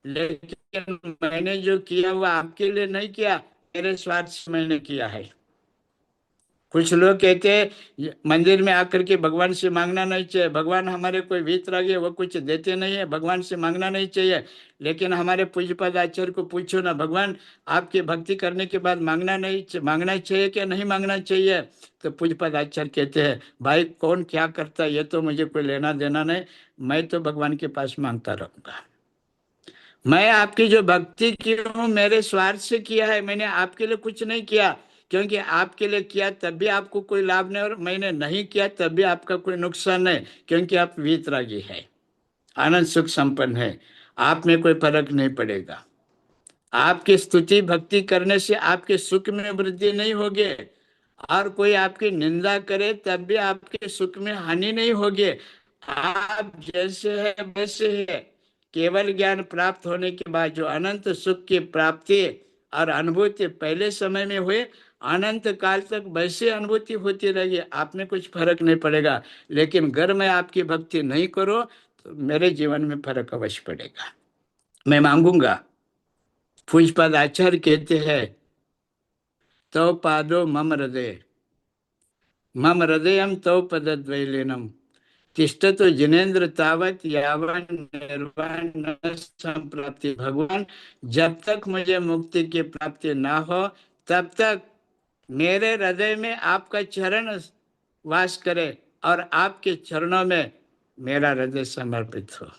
Speaker 1: लेकिन मैंने जो किया वो आपके लिए नहीं किया, मेरे स्वार्थ से मैंने किया है। कुछ लोग कहते हैं मंदिर में आकर के भगवान से मांगना नहीं चाहिए, भगवान हमारे कोई वीतरागी वो कुछ देते नहीं है, भगवान से मांगना नहीं चाहिए। लेकिन हमारे पूज्यपाद आचार्य को पूछो ना, भगवान आपकी भक्ति करने के बाद मांगना चाहिए क्या नहीं मांगना चाहिए? तो पूज्यपाद आचार्य कहते हैं, भाई कौन क्या करता है ये तो मुझे कोई लेना देना नहीं, मैं तो भगवान के पास मांगता रहूंगा। मैं आपकी जो भक्ति की हूँ मेरे स्वार्थ से किया है, मैंने आपके लिए कुछ नहीं किया, क्योंकि आपके लिए किया तब भी आपको कोई लाभ नहीं, और मैंने नहीं किया तब भी आपका कोई नुकसान नहीं, क्योंकि आप वीतरागी है, आनंद सुख संपन्न है, आप में कोई फर्क नहीं पड़ेगा। आपकी स्तुति भक्ति करने से आपके सुख में वृद्धि नहीं होगी, और कोई आपकी निंदा करे तब भी आपके सुख में हानि नहीं होगी। आप जैसे है वैसे है। केवल ज्ञान प्राप्त होने के बाद जो अनंत सुख की प्राप्ति और अनुभूति पहले समय में हुए, अनंत काल तक वैसे अनुभूति होती रहेगी, आप में कुछ फर्क नहीं पड़ेगा। लेकिन अगर मैं आपकी भक्ति नहीं करूं, तो मेरे जीवन में फर्क अवश्य पड़ेगा, मैं मांगूंगा। पूज्यपाद आचार्य कहते हैं, तव पादो मम हृदय, मम हृदयम तव पदद्वैलीनम, तिष्ठतो जिनेन्द्र तावत यावन निर्वाण न संप्राप्ति। भगवान जब तक मुझे मुक्ति की प्राप्ति ना हो, तब तक मेरे हृदय में आपका चरण वास करे, और आपके चरणों में मेरा हृदय समर्पित हो।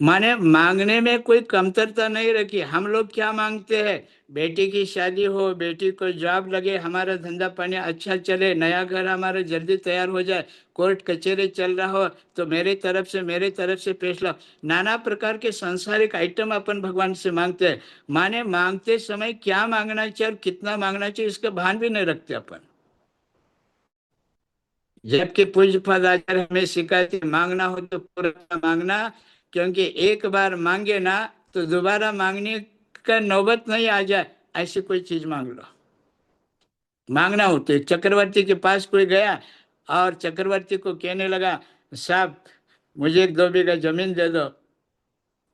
Speaker 1: माने मांगने में कोई कमतरता नहीं रखी। हम लोग क्या मांगते हैं? बेटी की शादी हो, बेटी को जॉब लगे, हमारा धंधा पानी अच्छा चले, नया घर हमारा जल्दी तैयार हो जाए, कोर्ट कचहरी चल रहा हो तो मेरे तरफ से फैसला, नाना प्रकार के सांसारिक आइटम अपन भगवान से मांगते हैं। माने मांगते समय क्या मांगना चाहिए और कितना मांगना चाहिए इसका भान भी नहीं रखते अपन। जबकि पूज्य पदाचार्य हमें सिखाते, मांगना हो तो पूरा मांगना, क्योंकि एक बार मांगे ना तो दोबारा मांगने का नौबत नहीं आ जाए, ऐसी कोई चीज मांग लो। मांगना हो तो एक चक्रवर्ती के पास कोई गया और चक्रवर्ती को कहने लगा, साहब मुझे 1-2 बीघा जमीन दे दो।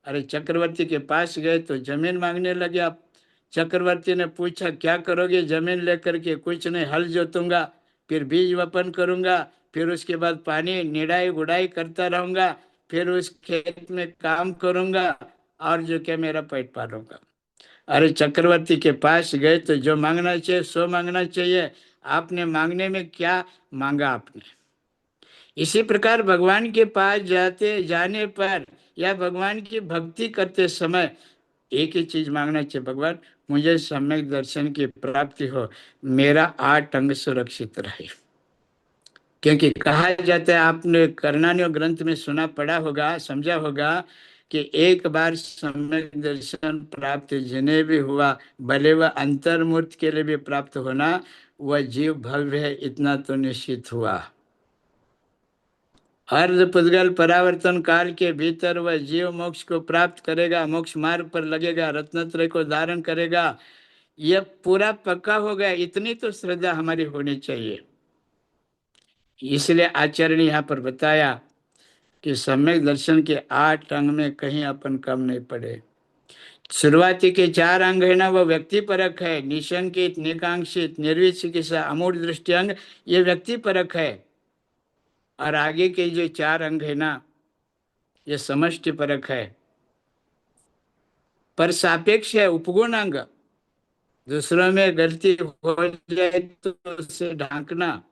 Speaker 1: अरे चक्रवर्ती के पास गए तो जमीन मांगने लगे। आप चक्रवर्ती ने पूछा क्या करोगे जमीन लेकर के? कुछ नहीं, हल जोतूंगा, फिर बीज वपन करूंगा, फिर उसके बाद पानी निड़ाई गुड़ाई करता रहूंगा, फिर उस खेत में काम करूंगा और जो क्या मेरा पेट पालूंगा। अरे चक्रवर्ती के पास गए तो जो मांगना चाहिए सो मांगना चाहिए। आपने मांगने में क्या मांगा आपने? इसी प्रकार भगवान के पास जाते जाने पर या भगवान की भक्ति करते समय एक ही चीज मांगना चाहिए, भगवान मुझे सम्यक दर्शन की प्राप्ति हो, मेरा 8 अंग सुरक्षित रहे। क्योंकि कहा जाता है, आपने करणानियों ग्रंथ में सुना पढ़ा होगा, समझा होगा कि एक बार सम्यक दर्शन प्राप्त जिन्हें भी हुआ, भले वह अंतर्मूर्त के लिए भी प्राप्त होना, वह जीव भव्य है इतना तो निश्चित हुआ। अर्ध पुद्गल परावर्तन काल के भीतर वह जीव मोक्ष को प्राप्त करेगा, मोक्ष मार्ग पर लगेगा, रत्नत्रय को धारण करेगा। यह पूरा पक्का हो गया, इतनी तो श्रद्धा हमारी होनी चाहिए। इसलिए आचार्य ने यहाँ पर बताया कि सम्यक दर्शन के 8 अंग में कहीं अपन कम नहीं पड़े। शुरुआती के 4 अंग है ना, वह व्यक्ति परक है। निशंकित, निकांक्षित, निर्विचिकित्सा, अमूढ़ दृष्टि अंग, ये व्यक्ति परक है। और आगे के जो 4 अंग है ना, ये समष्टि परक है, पर सापेक्ष है, उपगुण अंग। दूसरों में गलती हो जाए तो उसे ढांकना,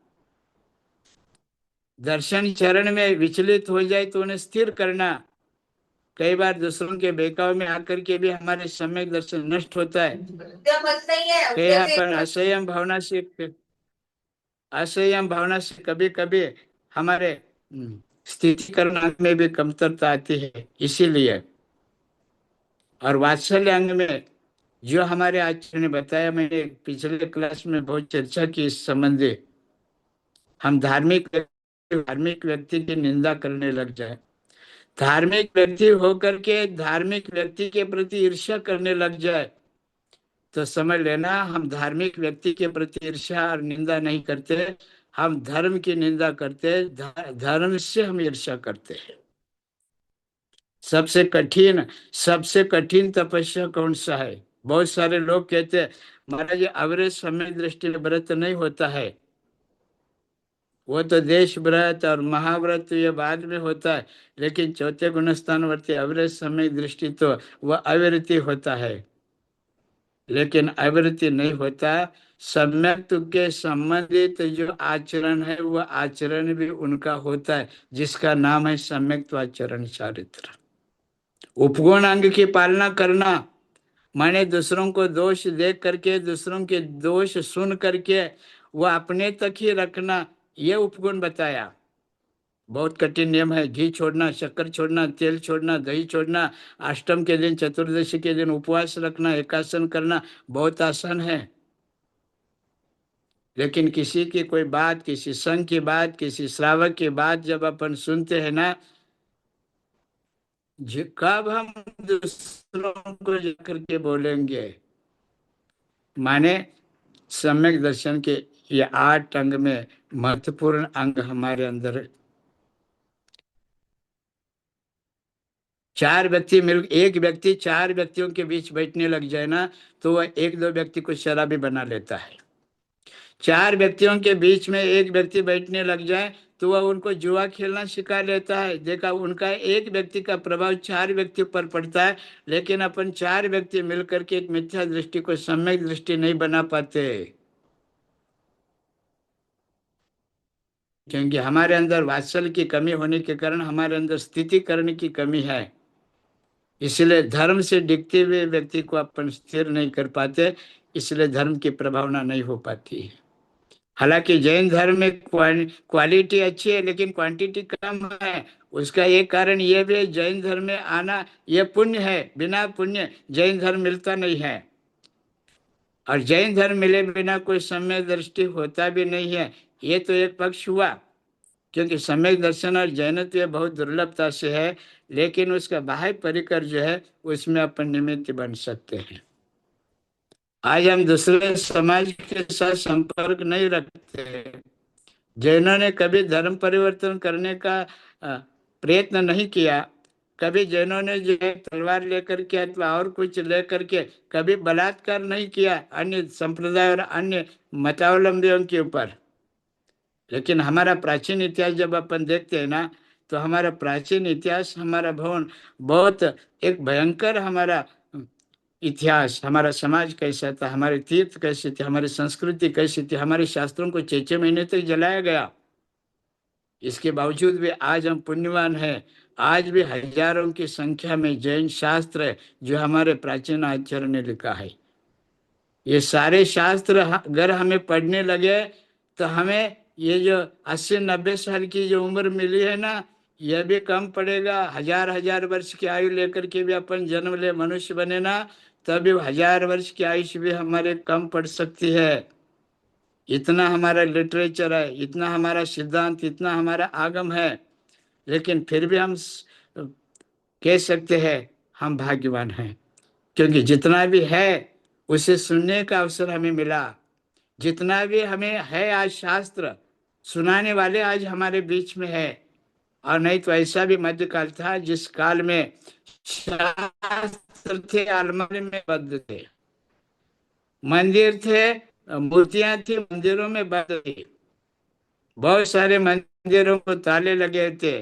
Speaker 1: दर्शन चरण में विचलित हो जाए तो उन्हें स्थिर करना। कई बार दूसरों के बहकाव में आकर के भी हमारे सम्यक दर्शन नष्ट होता है। यहाँ पर असंयम भावना से कभी कभी हमारे स्थिति करना में भी कमतरता आती है। इसीलिए और वात्सल्य अंग में जो हमारे आचार्य ने बताया, मैंने पिछले क्लास में बहुत चर्चा की इस संबंधी। हम धार्मिक व्यक्ति की निंदा करने लग जाए, धार्मिक व्यक्ति होकर के धार्मिक व्यक्ति के प्रति ईर्ष्या करने लग जाए, तो समझ लेना हम धार्मिक व्यक्ति के प्रति ईर्ष्या और निंदा नहीं करते, हम धर्म की निंदा करते, धर्म से हम ईर्ष्या करते हैं। सबसे कठिन तपस्या कौन सा है? बहुत सारे लोग कहते हैं महाराज अवरेज समय दृष्टि व्रत नहीं होता है, वो तो देश व्रत और महाव्रत ये बाद में होता है, लेकिन चौथे गुणस्थान वर्ती अवरेज समय दृष्टि तो वह अविरति होता है। लेकिन अविरति नहीं होता, सम्यक के संबंधित जो आचरण है वह आचरण भी उनका होता है, जिसका नाम है सम्यक आचरण चारित्र। उपगुण अंग की पालना करना माने दूसरों को दोष देख करके, दूसरों के दोष सुन करके वह अपने तक ही रखना, ये उपगुण बताया। बहुत कठिन नियम है। घी छोड़ना, शक्कर छोड़ना, तेल छोड़ना, दही छोड़ना, अष्टम के दिन चतुर्दशी के दिन उपवास रखना, एकासन करना बहुत आसान है। लेकिन किसी की कोई बात, किसी संघ की बात, किसी श्रावक की बात जब अपन सुनते हैं ना, कब हम दूसरों को जाकर के बोलेंगे? माने सम्यक दर्शन के ये 8 अंग में महत्वपूर्ण अंग हमारे अंदर। 4 व्यक्ति मिल, एक व्यक्ति 4 व्यक्तियों के बीच बैठने लग जाए ना, तो वह 1-2 व्यक्ति को शराबी बना लेता है। 4 व्यक्तियों के बीच में एक व्यक्ति बैठने लग जाए तो वह उनको जुआ खेलना सिखा लेता है। देखा, उनका एक व्यक्ति का प्रभाव 4 व्यक्ति पर पड़ता है, लेकिन अपन 4 व्यक्ति मिलकर के एक मिथ्या दृष्टि को सम्यक दृष्टि नहीं बना पाते, क्योंकि हमारे अंदर वात्सल्य की कमी होने के कारण हमारे अंदर स्थिति करने की कमी है। इसलिए धर्म से डिगते हुए व्यक्ति को अपन स्थिर नहीं कर पाते, इसलिए धर्म की प्रभावना नहीं हो पाती है। हालांकि जैन धर्म में क्वालिटी अच्छी है लेकिन क्वांटिटी कम है। उसका एक कारण यह भी है, जैन धर्म में आना यह पुण्य है, बिना पुण्य जैन धर्म मिलता नहीं है। और जैन धर्म मिले बिना कोई सम्यक दृष्टि होता भी नहीं है। ये तो एक पक्ष हुआ, क्योंकि सम्यक दर्शन और जैनत्व ये बहुत दुर्लभता से है, लेकिन उसका बाह्य परिकर जो है उसमें अपन निमित्त बन सकते हैं। आज हम दूसरे समाज के साथ संपर्क नहीं रखते। जैनों ने कभी धर्म परिवर्तन करने का प्रयत्न नहीं किया, कभी जैनों ने जो है तलवार लेकर के अथवा और कुछ लेकर के कभी बलात्कार नहीं किया अन्य संप्रदाय और अन्य मतावलंबियों के ऊपर। लेकिन हमारा प्राचीन इतिहास जब अपन देखते हैं ना, तो हमारा प्राचीन इतिहास, हमारा भवन बहुत एक भयंकर हमारा इतिहास, हमारा समाज कैसा था, हमारे तीर्थ कैसे थे, हमारी संस्कृति कैसी थी, हमारे शास्त्रों को 6 6 महीने तक जलाया गया। इसके बावजूद भी आज हम पुण्यवान हैं। आज भी हजारों की संख्या में जैन शास्त्र है जो हमारे प्राचीन आचार्य ने लिखा है। ये सारे शास्त्र अगर हमें पढ़ने लगे तो हमें ये जो 80 90 साल की जो उम्र मिली है ना, यह भी कम पड़ेगा। हजार हजार वर्ष की आयु लेकर के भी अपन जन्म ले मनुष्य बने ना, तभी 1000 वर्ष की आयुष भी हमारे कम पड़ सकती है। इतना हमारा लिटरेचर है, इतना हमारा सिद्धांत, इतना हमारा आगम है। लेकिन फिर भी हम कह सकते हैं हम भाग्यवान हैं, क्योंकि जितना भी है उसे सुनने का अवसर हमें मिला। जितना भी हमें है आज शास्त्र सुनाने वाले आज हमारे बीच में है। और नहीं तो ऐसा भी मध्यकाल था जिस काल में शास्त्र थे अलमारी में बंद थे, मंदिर थे, मूर्तियां थी मंदिरों में बंद थी, बहुत सारे मंदिरों को ताले लगे थे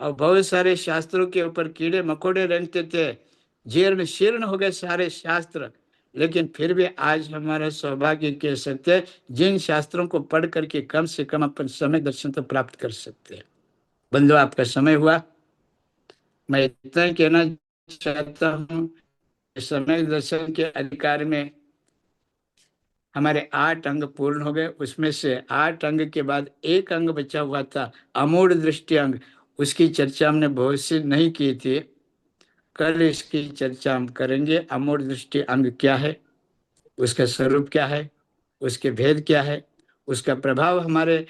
Speaker 1: और बहुत सारे शास्त्रों के ऊपर कीड़े मकोड़े रेंगते थे। जीर्ण शीर्ण हो गए सारे शास्त्र। लेकिन फिर भी आज हमारा सौभाग्य कह सकते हैं, जिन शास्त्रों को पढ़ करके कम से कम अपन समय दर्शन तो प्राप्त कर सकते हैं। बंधु, आपका समय हुआ। मैं इतना ही कहना चाहता हूँ, समय दर्शन के अधिकार में हमारे 8 अंग पूर्ण हो गए। उसमें से 8 अंग के बाद एक अंग बचा हुआ था, अमूढ़ दृष्टि अंग। उसकी चर्चा हमने बहुत सी नहीं की थी, कल इसकी चर्चा हम करेंगे। अमूढ़ दृष्टि अंग क्या है, उसका स्वरूप क्या है, उसके भेद क्या है, उसका प्रभाव हमारे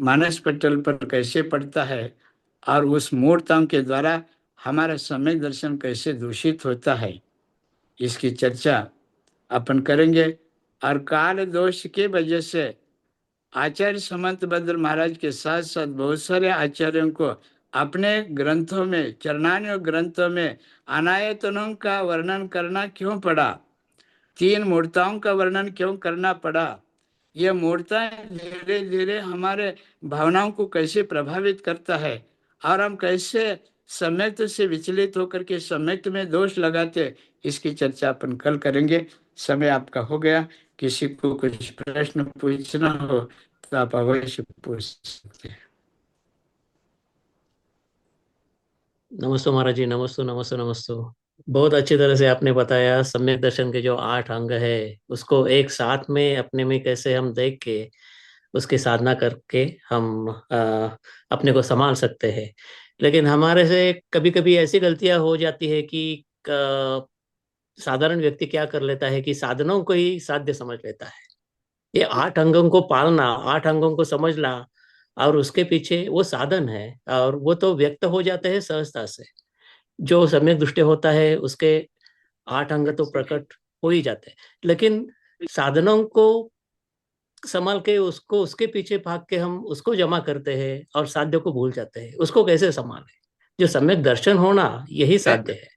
Speaker 1: मानस पटल पर कैसे पड़ता है, और उस मूर्तांग के द्वारा हमारा सम्यक दर्शन कैसे दूषित होता है, इसकी चर्चा अपन करेंगे। और काल दोष की वजह से आचार्य समंत भद्र महाराज के साथ साथ बहुत सारे आचार्यों को अपने ग्रंथों में, चरणान्य ग्रंथों में अनायतनों का वर्णन करना क्यों पड़ा, 3 मूर्ताओं का वर्णन क्यों करना पड़ा। यह मूर्ताएं धीरे धीरे हमारे भावनाओं को कैसे प्रभावित करता है, और हम कैसे सम्यक्त से विचलित होकर के सम्यक्त में दोष लगाते, इसकी चर्चा अपन कल करेंगे। समय आपका हो गया। किसी को कुछ प्रश्न पूछना हो तो आप अवश्य पूछ सकते हैं।
Speaker 2: नमस्ते महाराज जी, नमस्ते नमस्ते नमस्ते। बहुत अच्छी तरह से आपने बताया सम्यक दर्शन के जो 8 अंग है उसको एक साथ में अपने में कैसे हम देख के उसकी साधना करके हम अपने को संभाल सकते हैं। लेकिन हमारे से कभी कभी ऐसी गलतियां हो जाती है कि साधारण व्यक्ति क्या कर लेता है कि साधनों को ही साध्य समझ लेता है। ये 8 अंगों को पालना, 8 अंगों को समझना और उसके पीछे वो साधन है, और वो तो व्यक्त हो जाते हैं सहजता से। जो सम्यक दृष्टि होता है उसके 8 अंग तो प्रकट हो ही जाते हैं। लेकिन साधनों को संभाल के उसको उसके पीछे भाग के हम उसको जमा करते हैं और साध्य को भूल जाते हैं। उसको कैसे संभालें? जो सम्यक दर्शन होना यही साध्य है।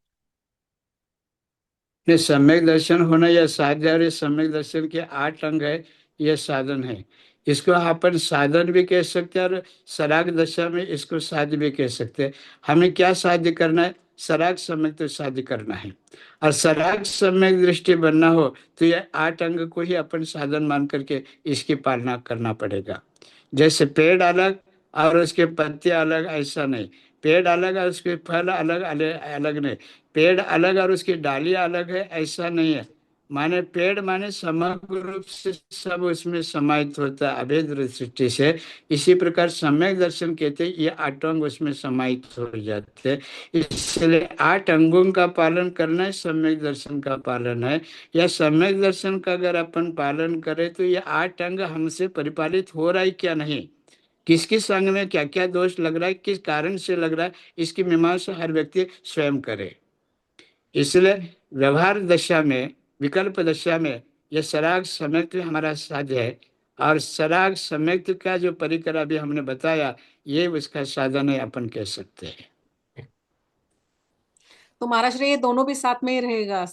Speaker 1: ये सम्यक दर्शन होना या साध्य, और ये सम्यक दर्शन के 8 अंग है, यह साधन है। इसको अपन साधन भी कह सकते हैं और सराग दशा में इसको साध्य भी कह सकते हैं। हमें क्या साध्य करना है? सराग सम्यक तो साध्य करना है। और सराग सम्यक दृष्टि बनना हो तो ये 8 अंग को ही अपन साधन मान करके इसकी पालना करना पड़ेगा। जैसे पेड़ अलग और उसके पत्ते अलग, ऐसा नहीं। पेड़ अलग और उसके फल अलग अलग अलग नहीं। पेड़ अलग और उसकी डालियां अलग है, ऐसा नहीं है। माने पेड़ माने समग्र रूप से सब उसमें समाहित होता है अभेद दृष्टि से। इसी प्रकार सम्यक दर्शन कहते हैं, ये 8 अंग उसमें समाहित हो जाते हैं। इसलिए 8 अंगों का पालन करना है, सम्यक दर्शन का पालन है। या सम्यक दर्शन का अगर अपन पालन करें तो ये 8 अंग हमसे परिपालित हो रहा है क्या नहीं, किस किस अंग में क्या क्या दोष लग रहा है, किस कारण से लग रहा है, इसकी मीमांसा हर व्यक्ति स्वयं करे। इसलिए व्यवहार दशा में, विकल्प दशा में यह सराग सम्यक्त हमारा साध्य है। और सराग सम्यक्त का जो परिकर अभी हमने बताया, ये उसका साधन है, अपन कह सकते हैं।
Speaker 3: तो महाराष्ट्र ये दोनों भी साथ में ही रहेगा,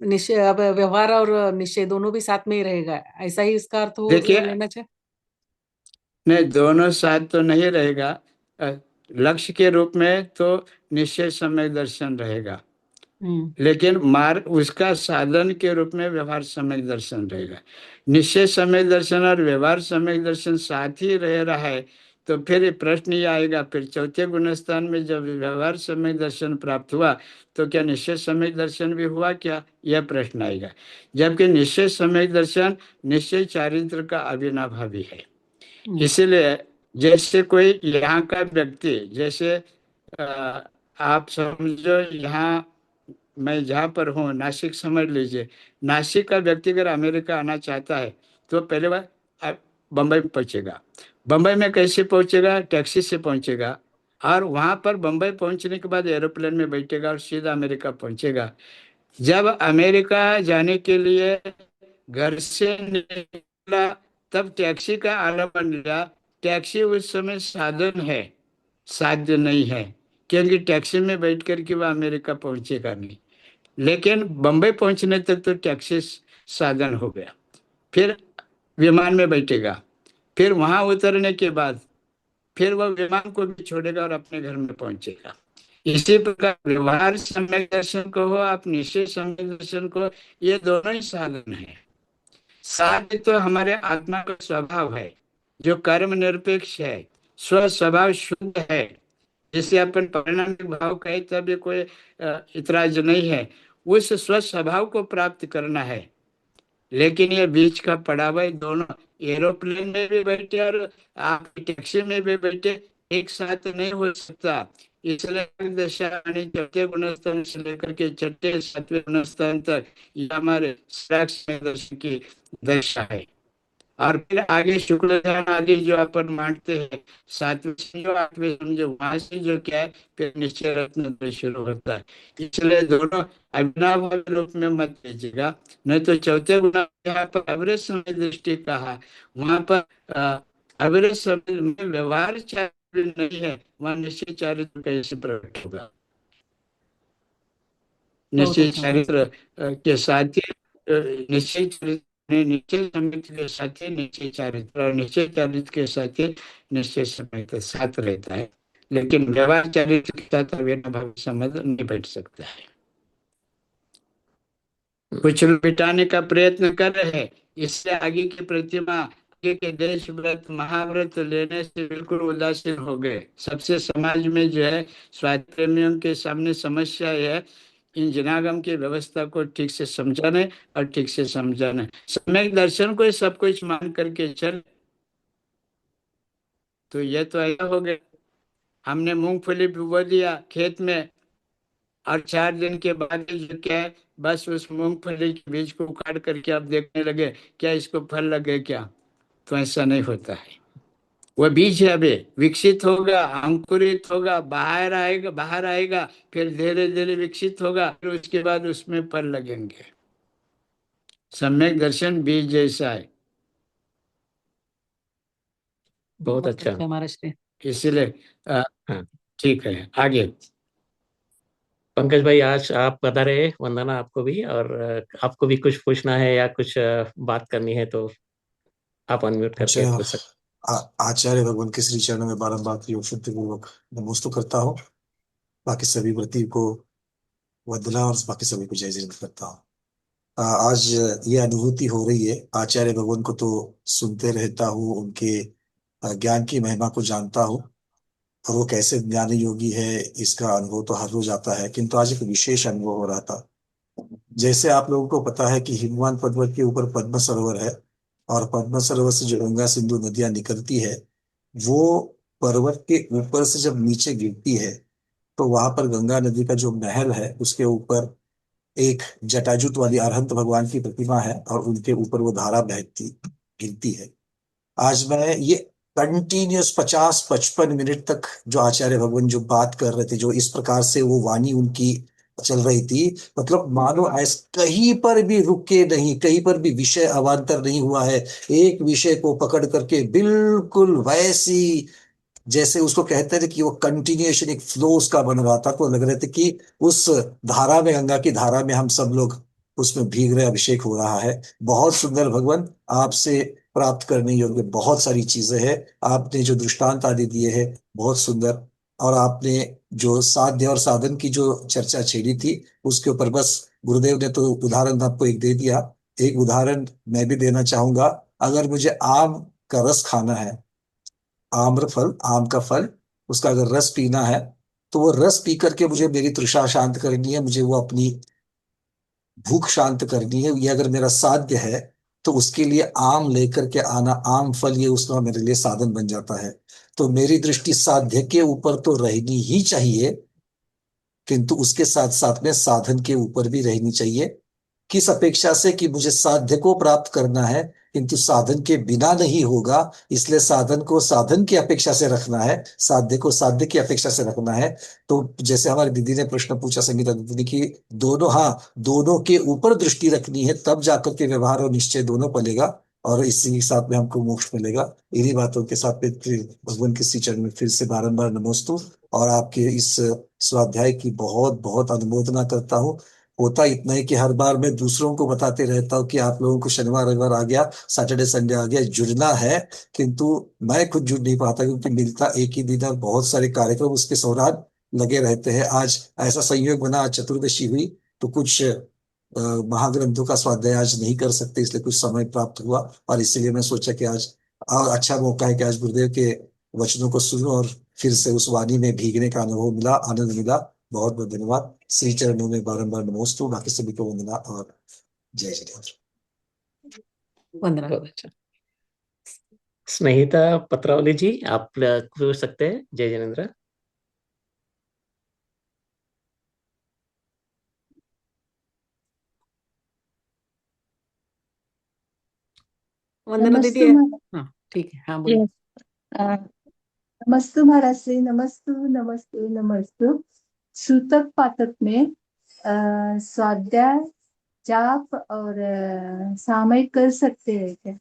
Speaker 3: निश्चय, अब व्यवहार और निश्चय दोनों भी साथ में ही रहेगा, ऐसा ही इसका अर्थ हो
Speaker 1: देखिए,
Speaker 3: लेना चाहिए।
Speaker 1: नहीं, दोनों साथ तो नहीं रहेगा। अ, लक्ष्य के रूप में तो निश्चय समय दर्शन रहेगा, लेकिन मार्ग उसका साधन के रूप में व्यवहार समय दर्शन रहेगा। निश्चय समय दर्शन और व्यवहार समय दर्शन साथ ही रह रहा है, तो फिर ये प्रश्न ये आएगा, फिर चौथे गुणस्थान में जब व्यवहार समय दर्शन प्राप्त हुआ तो क्या निश्चय समय दर्शन भी हुआ क्या, यह प्रश्न आएगा। जबकि निश्चय समय दर्शन निश्चय चारित्र का अविनाभावी है। इसीलिए जैसे कोई यहाँ का व्यक्ति, जैसे आप समझो, यहाँ मैं जहाँ पर हूँ, नासिक समझ लीजिए, नासिक का व्यक्ति अगर अमेरिका आना चाहता है तो पहले बार बम्बई में पहुंचेगा। बम्बई में कैसे पहुंचेगा? टैक्सी से पहुंचेगा, और वहां पर बम्बई पहुंचने के बाद एरोप्लेन में बैठेगा और सीधा अमेरिका पहुंचेगा। जब अमेरिका जाने के लिए घर से निकला तब टैक्सी का आलम्बन लिया। टैक्सी उस समय साधन है, साध्य नहीं है, क्योंकि टैक्सी में बैठ कर के वह अमेरिका पहुंचेगा नहीं। लेकिन बम्बई पहुंचने तक तो टैक्सी साधन हो गया। फिर विमान में बैठेगा, फिर वहां उतरने के बाद फिर वह विमान को भी छोड़ेगा और अपने घर में पहुंचेगा। इसी प्रकार व्यवहार समय दर्शन को हो, आप निश्चय समय दर्शन को, ये दोनों ही साधन है। साध्य तो हमारे आत्मा का स्वभाव है, जो कर्म निरपेक्ष है, स्व स्वभाव शुद्ध है, जिसे अपन परिणामिक भाव कहे तब ये कोई इतराज नहीं है। उस स्व स्वभाव को प्राप्त करना है। लेकिन ये बीच का पड़ाव है, दोनों एरोप्लेन में भी बैठे और आप टैक्सी में भी बैठे, एक साथ नहीं हो सकता। इसलिए दशा यानी चौथे गुणस्थान से लेकर के छठे सातवें गुणस्थान तक ये हमारे दर्शन की दशा है। और फिर आगे शुक्ल ध्यान आदि जो अपन मानते हैं, सातवें समझो आठवें समझो, वहां से जो क्या है फिर निश्चय रत्न शुरू होता है। इसलिए दोनों अभिनव रूप में मत लीजिएगा, नहीं तो चौथे गुना यहाँ पर अविरत समय दृष्टि कहा, वहां पर अविरत समय में व्यवहार चारित्र नहीं है, वहां निश्चय चारित्र कैसे प्रकट होगा?
Speaker 3: बहुत
Speaker 1: निश्चय
Speaker 3: अच्छा महाराज।
Speaker 1: चरित्र के साथ ही निश्चय चरित्र, निश्चय समिति के साथ ही निश्चय चारित्र, और निश्चय चारित्र के साथ ही निश्चय समिति साथ रहता है। लेकिन व्यवहार चरित्र के साथ अविनाभावी संबंध नहीं बैठ सकता है। कुछ लोग मिटाने का प्रयत्न कर रहे हैं, इससे आगे की प्रतिमा, आगे के देश व्रत महाव्रत लेने से बिल्कुल उदासीन हो गए। सबसे समाज में जो है स्वास्थ्य प्रेमियों के सामने समस्या है इन जनागम की व्यवस्था को ठीक से समझाने और ठीक से समझाना। सम्यक दर्शन को सब कुछ मान करके चल, तो यह तो ऐसा हो गया, हमने मूंगफली बो दिया खेत में, और 4 दिन के बाद जो क्या है, बस उस मूंगफली के बीज को उखाड़ करके आप देखने लगे क्या इसको फल लगे क्या? तो ऐसा नहीं होता है। वह बीज है, अभी विकसित होगा, अंकुरित होगा, बाहर आएगा, फिर धीरे धीरे विकसित होगा, फिर उसके बाद उसमें फल लगेंगे। सम्यक दर्शन बीज जैसा है।
Speaker 2: बहुत
Speaker 3: बहुत
Speaker 2: अच्छा।
Speaker 3: अच्छा महाराज जी।
Speaker 1: इसलिए
Speaker 2: हाँ,
Speaker 1: ठीक है, आगे।
Speaker 2: पंकज भाई आज आप बता रहे, वंदना आपको भी, और आपको भी कुछ पूछना है या कुछ बात करनी है तो आप अनम्यूट
Speaker 4: अच्छा,
Speaker 2: करके पूछ सकते
Speaker 4: आचार्य भगवान के श्री चरणों में बारंबार योग शुद्धि पूर्वक नमोस्तु करता हूँ। बाकी सभी व्रती को वंदना और बाकी सभी को जय जय करता हूँ। आज ये अनुभूति हो रही है, आचार्य भगवान को तो सुनते रहता हूँ, उनके ज्ञान की महिमा को जानता हूँ, और वो कैसे ज्ञानी योगी है इसका अनुभव तो हर रोज आता है। किंतु आज एक विशेष अनुभव हो रहा था। जैसे आप लोगों को पता है कि हिमवंत पर्वत के ऊपर पद्म सरोवर है, और पद्म सरोवर से जो गंगा सिंधु नदियां निकलती है, वो पर्वत के ऊपर से जब नीचे गिरती है, तो वहां पर गंगा नदी का जो महल है उसके ऊपर एक जटाजूट वाली अरहंत भगवान की प्रतिमा है, और उनके ऊपर वो धारा बहती गिरती है। आज मैं ये कंटिन्यूस 50-55 मिनट तक जो आचार्य भगवान जो बात कर रहे थे, जो इस प्रकार से वो वाणी उनकी चल रही थी, मतलब मानो ऐसा कहीं पर भी रुके नहीं, कहीं पर भी विषय अवांतर नहीं हुआ है। एक विषय को पकड़ करके बिल्कुल वैसी जैसे उसको कहते थे कि वो कंटिन्यूएशन, एक फ्लो उसका बन रहा था, तो लग रहे थे कि उस धारा में, गंगा की धारा में हम सब लोग उसमें भीग रहे, अभिषेक हो रहा है। बहुत सुंदर भगवान, आपसे प्राप्त करने योग्य बहुत सारी चीजें हैं। आपने जो दृष्टांत आदि दिए हैं बहुत सुंदर, और आपने जो साध्य और साधन की जो चर्चा छेड़ी थी उसके ऊपर बस गुरुदेव ने तो उदाहरण आपको एक दे दिया। एक उदाहरण मैं भी देना चाहूंगा। अगर मुझे आम का रस खाना है, आम्रफल, आम का फल, उसका अगर रस पीना है, तो वो रस पी करके मुझे मेरी तृषा शांत करनी है, मुझे वो अपनी भूख शांत करनी है, ये अगर मेरा साध्य है, तो उसके लिए आम लेकर के आना, आम फल, ये उसका मेरे लिए साधन बन जाता है। तो मेरी दृष्टि साध्य के ऊपर तो रहनी ही चाहिए, किंतु उसके साथ साथ में साधन के ऊपर भी रहनी चाहिए। किस अपेक्षा से? कि मुझे साध्य को प्राप्त करना है, किंतु साधन के बिना नहीं होगा, इसलिए साधन को साधन की अपेक्षा से रखना है, साध्य को साध्य की अपेक्षा से रखना है। तो जैसे हमारी दीदी ने प्रश्न पूछा, संगीता दीदी, की दोनों, हाँ, दोनों के ऊपर दृष्टि रखनी है, तब जाकर के व्यवहार और निश्चय दोनों पलेगा, और इसी के साथ में हमको मोक्ष मिलेगा। इन्हीं बातों के साथ में फिर भगवान के श्री चरण में फिर से बारंबार नमोस्तु, और आपके इस स्वाध्याय की बहुत बहुत अनुमोदना करता हूँ। होता इतना है कि हर बार मैं दूसरों को बताते रहता हूँ कि आप लोगों को शनिवार रविवार आ गया, सैटरडे संडे आ गया, जुड़ना है, किंतु मैं खुद जुड़ नहीं पाता, क्योंकि मिलता एक ही दिन और बहुत सारे कार्यक्रम उसके दौरान लगे रहते हैं। आज ऐसा संयोग बना, आज चतुर्दशी हुई, तो कुछ महाग्रंथों का स्वाध्याय आज नहीं कर सकते, इसलिए कुछ समय प्राप्त हुआ, और इसीलिए मैं सोचा कि आज और अच्छा मौका है कि आज गुरुदेव के वचनों को सुनो, और फिर से उस वाणी में भीगने का अनुभव मिला, आनंद मिला। बहुत बहुत धन्यवाद। श्री चरणों में बारंबार नमोस्तु, बाकी सभी को वंदना और जय जिनेन्द्र।
Speaker 3: वंदना।
Speaker 2: बहुत अच्छा। स्नेहिता पत्रावली जी, आप पूछ सकते हैं। जय जिनेन्द्र।
Speaker 3: वंदना दीदी।
Speaker 5: नमस्तु
Speaker 3: हाँ ठीक है, हाँ बोलिए।
Speaker 5: यस, नमस्तु महाराज श्री, नमस्तु नमस्तु नमस्तु। सूतक पातक में स्वाध्याय, जाप और सामयिक कर सकते हैं क्या?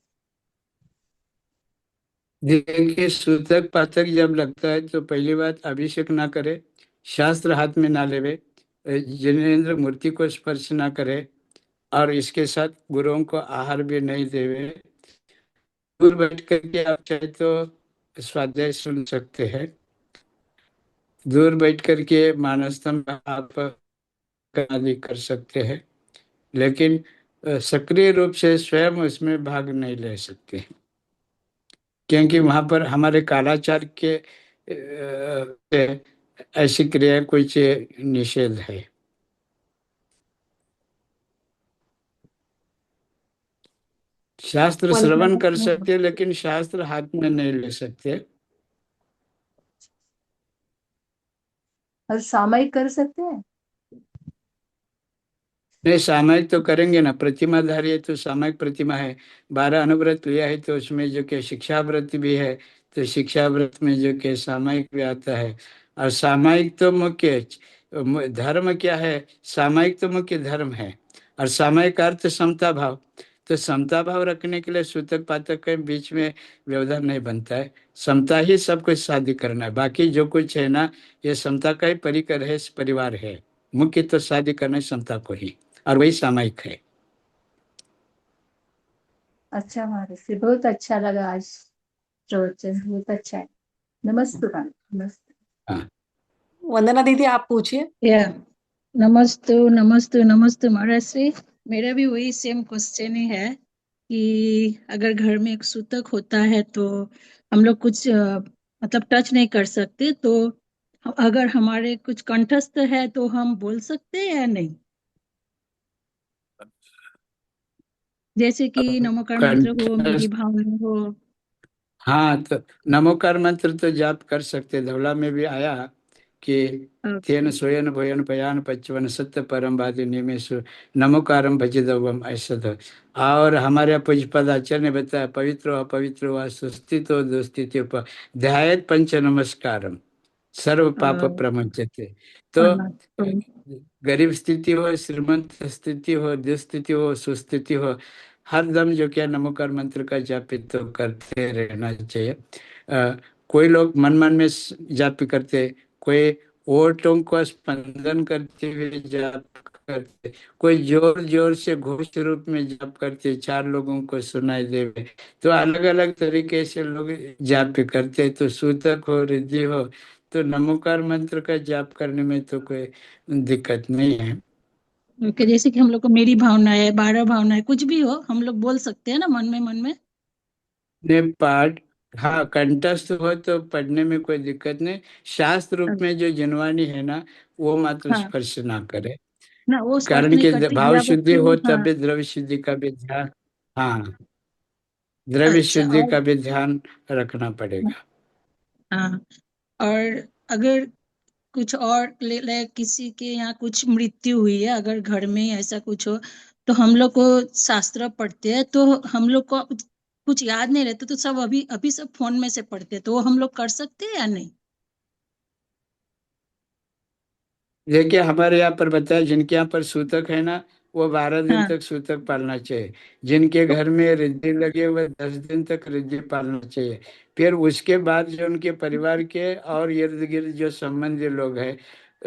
Speaker 1: देखिए, सूतक पातक जब लगता है तो पहली बात अभिषेक ना करे, शास्त्र हाथ में ना लेवे, जिनेन्द्र मूर्ति को स्पर्श ना करे, और इसके साथ गुरुओं को आहार भी नहीं देवे। दूर बैठ करके आप चाहे तो स्वाध्याय सुन सकते हैं, दूर बैठ करके मानस्तम आप आदि कर सकते हैं, लेकिन सक्रिय रूप से स्वयं उसमें भाग नहीं ले सकते, क्योंकि वहां पर हमारे कालाचार के ऐसी क्रिया कुछ निषेध है। शास्त्र श्रवण कर सकते, लेकिन शास्त्र हाथ में नहीं ले सकते।
Speaker 5: और सामयिक कर सकते हैं?
Speaker 1: नहीं, सामयिक तो करेंगे ना, प्रतिमाधारी है तो सामयिक प्रतिमा है। 12 अनुव्रत लिया है तो उसमें जो कि शिक्षा व्रत भी है, तो शिक्षा व्रत में जो कि सामयिक भी आता है। और सामयिक तो मुख्य धर्म क्या है, सामयिक तो मुख्य धर्म है, और सामयिक का अर्थ समता भाव। तो समता भाव रखने के लिए सूतक पातक के बीच में व्यवधान नहीं बनता है, समता ही सब कुछ शादी करना है, बाकी जो कुछ है ना, ये समता का ही परिकर है, परिवार है। मुख्य तो शादी करना है समता को ही, और वही सामयिक है।
Speaker 5: अच्छा महाराज से बहुत अच्छा लगा आज प्रवचन, बहुत अच्छा है। नमस्ते महाराज, नमस्ते।
Speaker 1: हाँ,
Speaker 3: वंदना दीदी आप पूछिए।
Speaker 6: या नमस्ते नमस्ते नमस्ते महाराज श्री। मेरा भी वही सेम क्वेश्चन ही है कि अगर घर में एक सूतक होता है तो हम लोग कुछ मतलब टच नहीं कर सकते, तो अगर हमारे कुछ कंठस्थ है तो हम बोल सकते हैं या नहीं? जैसे कि नमोकार मंत्र हो, मेरी
Speaker 1: कंठस्थ,
Speaker 6: भावना हो।
Speaker 1: हाँ, तो नमोकार मंत्र तो जाप कर सकते, धवला में भी आया कि तेन
Speaker 6: ओके।
Speaker 1: सोयन भोयन पयान पचवन सत्य परम बाधि निमेशु नमोकारम भजिदवम, ऐसा तो। और हमारे पूज्यपदाचार्य ने बताया, पवित्र हो पवित्र व सुस्थित हो दुस्थिति ध्यायत पंच नमस्कारम सर्व पाप प्रमुच्यते। तो गरीब स्थिति हो, श्रीमंत स्थिति हो, दुस्थिति हो, सुस्थिति हो, हर दम जो क्या नमोकार मंत्र का जापित तो करते रहना चाहिए। कोई लोग मन मन में जाप करते, कोई ओठों को स्पंदन करते हुए जाप करते, कोई जोर जोर से घोष रूप में जाप करते, 4 लोगों को सुनाई देवे। तो अलग अलग तरीके से लोग जाप करते। तो सूतक हो, रिद्धि हो, तो नमोकार मंत्र का जाप करने में तो कोई दिक्कत नहीं है।
Speaker 6: ओके, जैसे कि हम लोग को मेरी भावना है, 12 भावना है, कुछ भी हो हम लोग बोल सकते हैं ना मन में।
Speaker 1: ने पाठ, हाँ, कंठस्थ हो तो पढ़ने में कोई दिक्कत नहीं। शास्त्र रूप में जो जनवाणी है ना, वो मात्र
Speaker 6: हाँ
Speaker 1: स्पर्श ना करे।
Speaker 6: ना, वो स्पर्श
Speaker 1: कारण
Speaker 6: नहीं
Speaker 1: कि
Speaker 6: करते,
Speaker 1: भाव
Speaker 6: गिरावट
Speaker 1: शुद्धि
Speaker 6: को।
Speaker 1: हो
Speaker 6: हाँ।
Speaker 1: तभी द्रव्य शुद्धि का भी ध्यान, हाँ, द्रव्य
Speaker 6: अच्छा।
Speaker 1: शुद्धि
Speaker 6: और
Speaker 1: का भी ध्यान रखना पड़ेगा।
Speaker 6: हाँ, और अगर कुछ और किसी के यहाँ कुछ मृत्यु हुई है, अगर घर में ऐसा कुछ हो, तो हम लोग को शास्त्र पढ़ते हैं, तो हम लोग को कुछ याद नहीं रहता, तो सब अभी अभी सब फोन में से पढ़ते हैं, तो वो हम लोग कर सकते हैं या नहीं?
Speaker 1: देखिए, हमारे यहाँ पर बताया, जिनके यहाँ पर सूतक है ना, वो 12 दिन
Speaker 6: हाँ।
Speaker 1: तक सूतक पालना चाहिए। जिनके
Speaker 6: तो
Speaker 1: घर में रिद्धि लगे हुए 10 दिन तक रिद्धि पालना चाहिए। फिर उसके बाद जो उनके परिवार के और इर्द गिर्द जो संबंधी लोग हैं,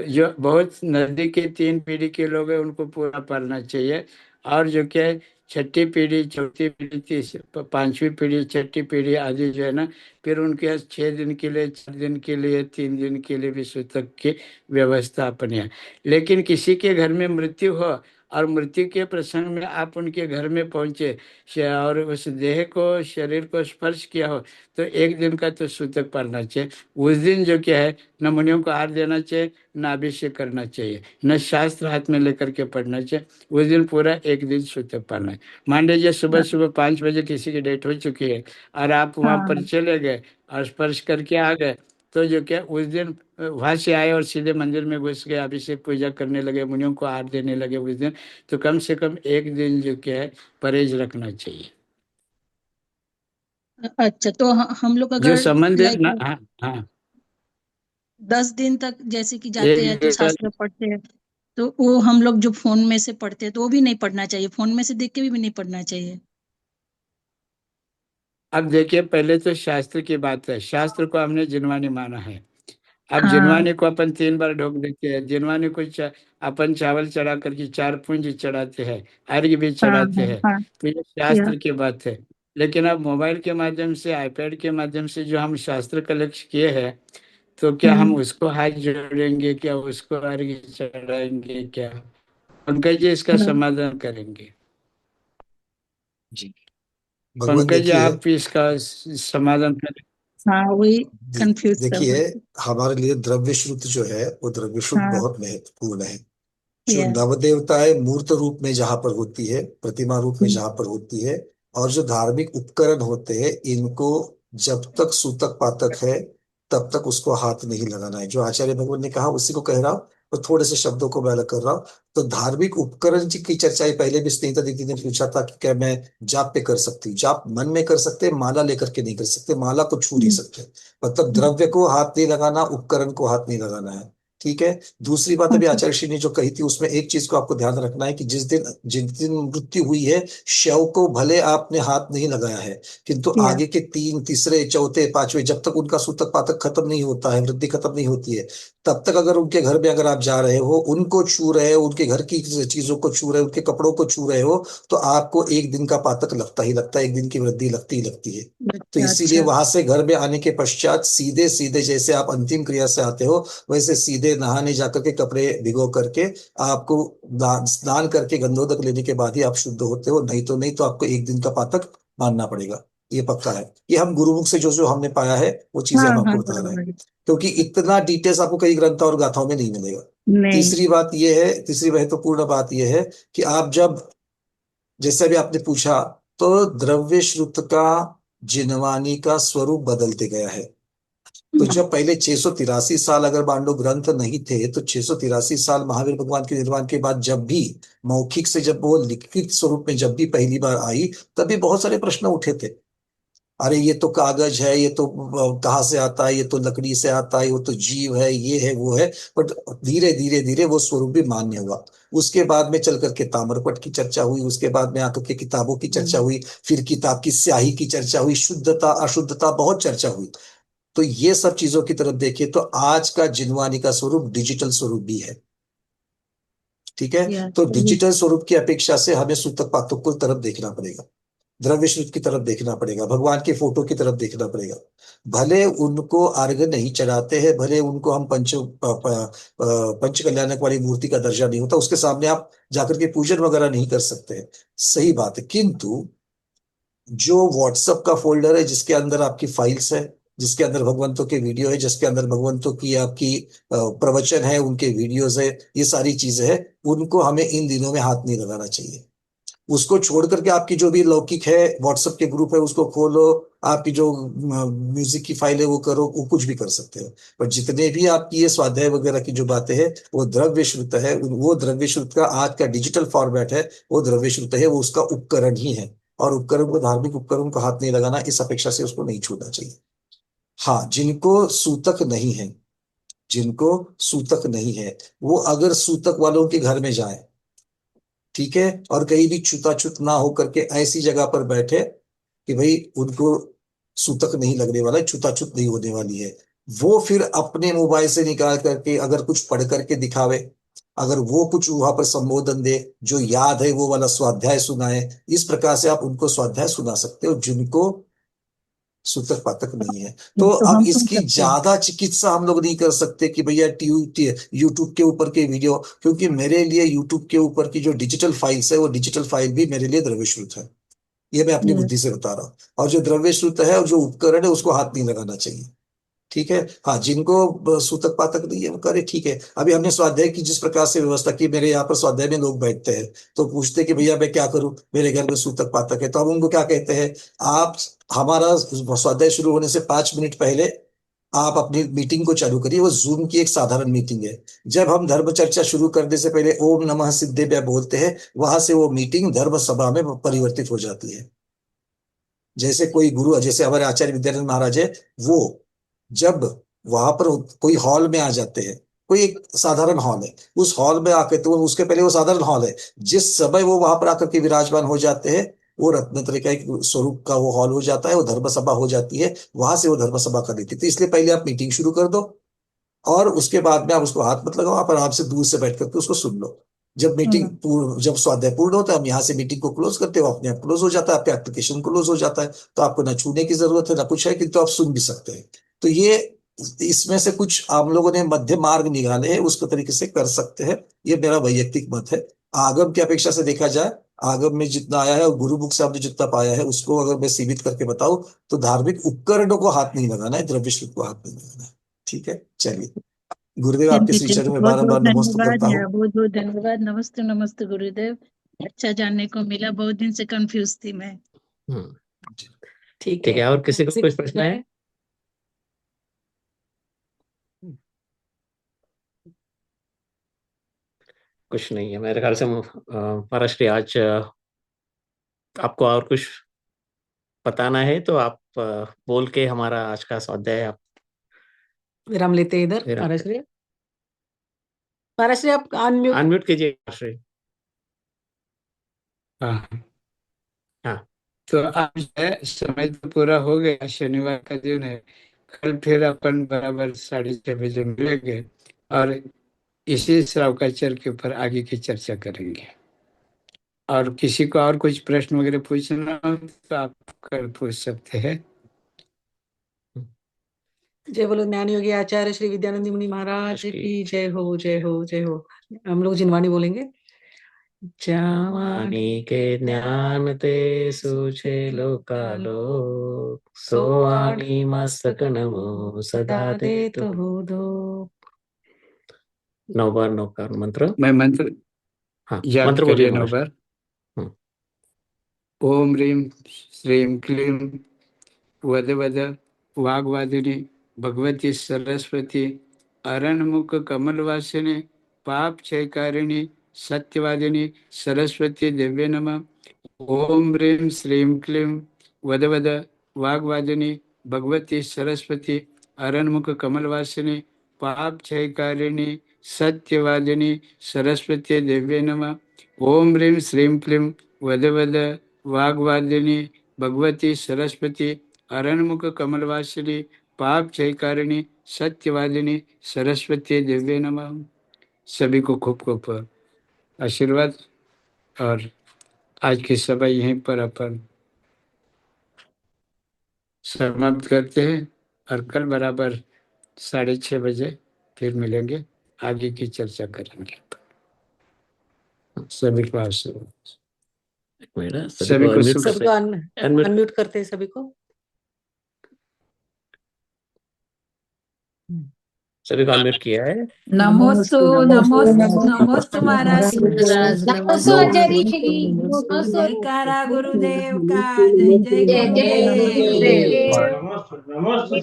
Speaker 1: जो बहुत नजदीक के 3 पीढ़ी के लोग हैं, उनको पूरा पालना चाहिए। और जो क्या है, छठी पीढ़ी, चौथी पीढ़ी, 5वीं पीढ़ी, छठी पीढ़ी आदि जो है ना, फिर उनके यहाँ 6 दिन के लिए, 4 दिन के लिए, 3 दिन के लिए भी सूतक की व्यवस्था अपनी है। लेकिन किसी के घर में मृत्यु हो और मृत्यु के प्रसंग में आप उनके घर में पहुंचे और उस देह को, शरीर को स्पर्श किया हो, तो 1 दिन का तो सूतक पालना चाहिए। उस दिन जो क्या है, न मुनियों को आहार देना चाहिए, न अभिषेक करना चाहिए, न शास्त्र हाथ में लेकर के पढ़ना चाहिए। उस दिन पूरा 1 दिन सूतक पालना है। मान लीजिए सुबह सुबह 5 बजे किसी की डेथ हो चुकी है और आप वहां पर
Speaker 6: हाँ।
Speaker 1: चले गए और स्पर्श करके आ गए, तो जो क्या उस दिन वहां से आए और सीधे मंदिर में घुस गए, अभिषेक पूजा करने लगे, मुनियों को आहार देने लगे उस दिन, तो कम से कम 1 दिन जो क्या है, परहेज रखना चाहिए।
Speaker 6: अच्छा, तो हम लोग
Speaker 1: जो
Speaker 6: अगर
Speaker 1: संबंध है ना,
Speaker 6: लाइक
Speaker 1: हाँ हाँ,
Speaker 6: 10 दिन तक जैसे कि जाते हैं
Speaker 1: एक
Speaker 6: तो
Speaker 1: जगह।
Speaker 6: शास्त्र पढ़ते हैं, तो वो हम लोग जो फोन में से पढ़ते हैं तो वो भी नहीं पढ़ना चाहिए, फोन में से देख के भी नहीं पढ़ना चाहिए।
Speaker 1: अब देखिए, पहले तो शास्त्र की बात है, शास्त्र को हमने जिनवानी माना है। अब
Speaker 6: हाँ।
Speaker 1: जिनवानी को अपन 3 बार ढोक देते हैं। जिनवानी को अपन चावल चढ़ा करके 4 पुंज चढ़ाते हैं, अर्घ्य भी
Speaker 6: हाँ।
Speaker 1: चढ़ाते
Speaker 6: हाँ।
Speaker 1: हैं।
Speaker 6: हाँ।
Speaker 1: तो ये
Speaker 6: या
Speaker 1: शास्त्र की बात है। लेकिन अब मोबाइल के माध्यम से, आईपैड के माध्यम से जो हम शास्त्र कलेक्ट किए हैं, तो क्या हम
Speaker 6: हम्म।
Speaker 1: उसको हाथ जोड़ेंगे क्या, उसको अर्घ्य चढ़ाएंगे क्या? पंकज जी इसका
Speaker 6: हाँ।
Speaker 1: समाधान करेंगे।
Speaker 4: जी। भगवान
Speaker 1: पंकज जी,
Speaker 4: देखिए,
Speaker 1: आप इसका समाधान करें।
Speaker 6: हाँ, वही
Speaker 4: दे-
Speaker 6: कंफ्यूज कर
Speaker 4: देखिए,
Speaker 6: रहे थे।
Speaker 4: हमारे लिए द्रव्य शुद्ध जो है वो द्रव्य शुद्ध
Speaker 6: हाँ।
Speaker 4: बहुत महत्वपूर्ण है। जो
Speaker 6: या
Speaker 4: नव देवताएं मूर्त रूप में जहां पर होती है, प्रतिमा रूप में जहां पर होती है, और जो धार्मिक उपकरण होते हैं, इनको जब तक सूतक पातक है तब तक उसको हाथ नहीं लगाना है। जो आचार्य भगवान ने कहा उसी को कह रहा हूँ, और थोड़े से शब्दों को मैं अलग कर रहा हूँ। तो धार्मिक उपकरण जी की चर्चाएं पहले भी स्नेहिता दीदी ने पूछा था कि क्या मैं जाप पे कर सकती हूँ? जाप मन में कर सकते हैं, माला लेकर के नहीं कर सकते, माला को छू नहीं सकते। मतलब द्रव्य को हाथ नहीं लगाना, उपकरण को हाथ नहीं लगाना है। ठीक है। दूसरी बात अभी आचार्य श्री ने जो कही थी, उसमें एक चीज को आपको ध्यान रखना है कि जिस दिन मृत्यु हुई है, शव को भले आपने हाथ नहीं लगाया है, किंतु
Speaker 6: या
Speaker 4: आगे के 3, तीसरे, चौथे, 5वें, जब तक उनका सूतक पातक खत्म नहीं होता है, वृद्धि खत्म नहीं होती है, तब तक अगर उनके घर में अगर आप जा रहे हो, उनको छू रहे हो, उनके घर की चीजों को छू रहे हो, उनके कपड़ों को छू रहे हो, तो आपको 1 दिन का पातक लगता ही लगता है, 1 दिन की वृद्धि लगती ही लगती है। तो
Speaker 6: अच्छा।
Speaker 4: इसीलिए
Speaker 6: अच्छा।
Speaker 4: वहां से घर में आने के पश्चात सीधे सीधे जैसे आप अंतिम क्रिया से आते हो, वैसे सीधे नहाने जाकर के कपड़े भिगो करके आपको स्नान करके गंधोदक लेने के बाद ही आप शुद्ध होते हो। नहीं तो आपको 1 दिन का पातक मानना पड़ेगा। ये पक्का है। ये हम गुरुमुख से जो जो हमने पाया है वो चीजें
Speaker 6: हाँ।
Speaker 4: हम
Speaker 6: हाँ,
Speaker 4: आपको बता रहे हैं,
Speaker 6: बराबर है।
Speaker 4: क्योंकि इतना डिटेल्स आपको कई ग्रंथों और गाथाओं में नहीं मिलेगा।
Speaker 6: नहीं।
Speaker 4: तीसरी महत्वपूर्ण बात यह है कि आप जब, जैसे भी आपने पूछा, तो द्रव्य श्रुत का, जिनवानी का स्वरूप बदलते गया है। तो जब पहले 683 साल अगर बांडो ग्रंथ नहीं थे, तो 683 साल महावीर भगवान के निर्वाण के बाद जब भी मौखिक से, जब वो लिखित स्वरूप में जब भी पहली बार आई, तभी बहुत सारे प्रश्न उठे थे। अरे ये तो कागज है, ये तो कहाँ से आता है, ये तो लकड़ी से आता है, वो तो जीव है, ये है वो है। बट धीरे धीरे धीरे वो स्वरूप भी मान्य हुआ। उसके बाद में चल करके ताम्रपट की चर्चा हुई, उसके बाद में आकर के किताबों की चर्चा हुई, फिर किताब की स्याही की चर्चा हुई, शुद्धता अशुद्धता बहुत चर्चा हुई। तो तो ये सब चीजों की तरफ देखिए तो आज का जिनवानी का स्वरूप डिजिटल स्वरूप भी है। ठीक है,
Speaker 6: या
Speaker 4: तो
Speaker 6: चलिए।
Speaker 4: डिजिटल स्वरूप की अपेक्षा से हमें सूतक पातक की तरफ देखना पड़ेगा, द्रव्य श्रुत की तरफ देखना पड़ेगा, भगवान के फोटो की तरफ देखना पड़ेगा। भले उनको अर्घ नहीं चढ़ाते हैं, भले उनको हम पंच कल्याणक वाली मूर्ति का दर्जा नहीं होता, उसके सामने आप जाकर के पूजन वगैरह नहीं कर सकते हैं, सही बात है। किंतु जो व्हाट्सएप का फोल्डर है जिसके अंदर आपकी फाइल्स है, जिसके अंदर भगवंतों के वीडियो है, जिसके अंदर भगवंतों की आपकी प्रवचन है, उनके वीडियोस है, ये सारी चीजें हैं, उनको हमें इन दिनों में हाथ नहीं लगाना चाहिए। उसको छोड़ करके आपकी जो भी लौकिक है, व्हाट्सएप के ग्रुप है उसको खोलो, आपकी जो म्यूजिक की फाइल है वो करो, वो कुछ भी कर सकते हो। पर जितने भी आपकी ये स्वाध्याय वगैरह की जो बातें हैं वो द्रव्य श्रुत है, वो द्रव्य श्रुत का आज का डिजिटल फॉर्मेट है, वो द्रव्य श्रुत है, वो उसका उपकरण ही है। और उपकरण को, धार्मिक उपकरण को हाथ नहीं लगाना, इस अपेक्षा से उसको नहीं छूना चाहिए। हाँ, जिनको सूतक नहीं है, जिनको सूतक नहीं है, वो अगर सूतक वालों के घर में जाए, ठीक है, और कहीं भी छूताछूत ना हो करके ऐसी जगह पर बैठे कि भाई उनको सूतक नहीं लगने वाला है, छूताछूत नहीं होने वाली है, वो फिर अपने मोबाइल से निकाल करके अगर कुछ पढ़ करके दिखावे, अगर वो कुछ वहां पर संबोधन दे, जो याद है वो वाला स्वाध्याय सुनाए, इस प्रकार से आप उनको स्वाध्याय सुना सकते हो जिनको सूतक पातक नहीं है। तो
Speaker 6: तो
Speaker 4: अब
Speaker 6: हम सुन
Speaker 4: इसकी
Speaker 6: सकते हैं।
Speaker 4: ज्यादा चिकित्सा हम लोग नहीं कर सकते कि भैया यूट्यूब के ऊपर के वीडियो, क्योंकि मेरे लिए यूट्यूब के ऊपर की जो डिजिटल फाइल्स है वो डिजिटल फाइल भी मेरे लिए द्रव्य श्रुत है, ये मैं अपनी
Speaker 6: या
Speaker 4: बुद्धि से बता रहा हूँ। और जो द्रव्य श्रुत है और जो उपकरण है उसको हाथ नहीं लगाना चाहिए। ठीक है, हाँ, जिनको सूतक पातक नहीं है वो करे, ठीक है। अभी हमने स्वाध्याय की जिस प्रकार से व्यवस्था की, मेरे यहाँ पर स्वाध्याय में लोग बैठते हैं तो पूछते हैं कि भैया मैं क्या करूं, मेरे घर में सूतक पातक है, तो हम उनको क्या कहते हैं, आप हमारा स्वाध्याय शुरू होने से 5 मिनट पहले आप अपनी मीटिंग को चालू करिए। वो जूम की एक साधारण मीटिंग है। जब हम धर्म चर्चा शुरू करने से पहले ओम नमः सिद्धेभ्य बोलते हैं, वहां से वो मीटिंग धर्म सभा में परिवर्तित हो जाती है। जैसे कोई गुरु, जैसे हमारे आचार्य विद्यानंद महाराज है, वो जब वहां पर कोई हॉल में आ जाते हैं, कोई एक साधारण हॉल है, उस हॉल में आके, तो उसके पहले वो साधारण हॉल है, जिस समय वो वहां पर आकर के विराजमान हो जाते हैं, वो रत्नत्रय का एक स्वरूप का वो हॉल हो जाता है, वो धर्म सभा हो जाती है, वहां से वो धर्म सभा कर देती है। तो इसलिए पहले आप मीटिंग शुरू कर दो और उसके बाद में आप उसको हाथ मत लगाओ, आप आराम से दूर से बैठ करके उसको सुन लो। जब स्वाध्याय पूर्ण होता है, हम यहाँ से मीटिंग को क्लोज करते हो, अपने आप क्लोज हो जाता है, आपका एप्लीकेशन क्लोज हो जाता है, तो आपको ना छूने की जरूरत है ना कुछ है, किंतु आप सुन भी सकते हैं। तो ये, इसमें से कुछ हम लोगों ने मध्य मार्ग निकाले हैं, उसको तरीके से कर सकते हैं। ये मेरा वैयक्तिक मत है। आगम की अपेक्षा से देखा जाए, आगम में जितना आया है और गुरु मुख से हमने जितना पाया है, उसको अगर मैं सीमित करके बताऊं, तो धार्मिक उपकरणों को हाथ नहीं लगाना है, द्रव्य शुद्ध को हाथ नहीं लगाना है। ठीक है, चलिए, गुरुदेव आपके श्री चरणों में
Speaker 6: बहुत बहुत
Speaker 4: बारंबार नमस्ते
Speaker 6: धन्यवाद
Speaker 4: करता
Speaker 6: या
Speaker 4: हूँ।
Speaker 6: बहुत बहुत धन्यवाद। नमस्ते नमस्ते गुरुदेव। अच्छा जानने को मिला, बहुत दिन से कंफ्यूज थी मैं।
Speaker 2: ठीक है, और किसी को कुछ प्रश्न है? कुछ नहीं है मेरे ख्याल से। महाराष्ट्र आज आपको और कुछ बताना है तो आप बोल के हमारा आज का स्वाध्याय आप
Speaker 3: विराम लेते हैं इधर।
Speaker 2: विराम
Speaker 3: महाराष्ट्र, महाराष्ट्र आप अनम्यूट।
Speaker 2: अनम्यूट कीजिए महाराष्ट्र।
Speaker 1: हाँ,
Speaker 2: हाँ,
Speaker 1: तो आज है, समय तो पूरा हो गया, शनिवार का दिन है। कल फिर अपन बराबर 6:30 बजे मिलेंगे और इसी श्रावकाचार्य के ऊपर आगे की चर्चा करेंगे। और किसी को और कुछ प्रश्न वगैरह पूछना हो तो आप कर पूछ सकते हैं।
Speaker 3: जय बोलो ज्ञान योगी आचार्य श्री विद्यानंद मुनि महाराज की जय हो, जय हो, जय हो। हम लोग जिनवानी बोलेंगे।
Speaker 2: वाणी के ज्ञान ते सूझे लोकालोक, सो वाणी मस्तक नमो सदा दे तो
Speaker 3: हो दो।
Speaker 2: 9 बार 9 का मंत्र।
Speaker 1: मैं मंत्र
Speaker 2: हाँ,
Speaker 1: याद
Speaker 2: मंत्र बोलिए
Speaker 1: करिए 9
Speaker 2: महाराज।
Speaker 1: बार। ओम ह्रीं श्रीं क्लीं वद वद वाग्वादिनी भगवती सरस्वती अरणमुख कमलवासिनी पाप क्षयकारिणी सत्यवादिनी सरस्वती दिव्य नमः। ओम ह्रीं श्रीं क्लीं वद वद वाग्वादिनी भगवती सरस्वती अरणमुख कमलवासिनी पाप क्षयकारिणी सत्यवादिनी सरस्वती दिव्य नमः। ओम ह्रीं श्रीं क्लीं वद वद वाग्वादिनी भगवती सरस्वती अरणमुख कमलवासिनी पाप क्षयकारिणी सत्यवादिनी सरस्वती दिव्य नमः। सभी को खूब खूब आशीर्वाद। और आज की सभा यहीं पर अपन समाप्त करते हैं और कल बराबर 6:30 बजे फिर मिलेंगे, आगे की चर्चा करेंगे। सभी को आशीर्वाद।
Speaker 2: मेरा
Speaker 1: सभी को
Speaker 2: unmute
Speaker 1: शुभ
Speaker 2: कर
Speaker 3: सबको
Speaker 2: Unmute।
Speaker 3: अनम्यूट करते हैं सभी को।
Speaker 2: सभी को अनम्यूट किया है।
Speaker 6: नमोस्तु नमोस्तु महाराज।
Speaker 5: नमस्ते आचार्य जी।
Speaker 6: जयकारा गुरुदेव का, जय जय गुरुदेव।
Speaker 5: नमस्ते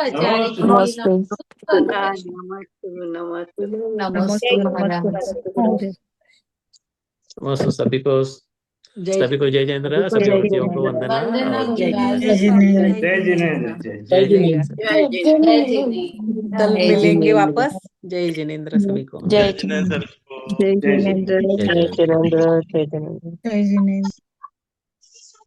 Speaker 5: आचार्य जी।
Speaker 7: नमस्ते।
Speaker 5: नमस्ते महाराज।
Speaker 2: नमस्ते सभी को।
Speaker 3: जय
Speaker 2: सभी को जय जयेंद्र। सभी व्रतियों को वंदना।
Speaker 5: वंदना
Speaker 2: और
Speaker 5: जी।
Speaker 6: जय जिनेंद्र।
Speaker 1: जय जिनेंद्र।
Speaker 2: जय जय।
Speaker 5: जय जी।
Speaker 3: कल मिलेंगे वापस। जय जिनेंद्र सभी को।
Speaker 7: जय जिनेंद्र।
Speaker 2: जय जय।
Speaker 7: जय जिनेंद्र।
Speaker 6: जय जिनेंद्र।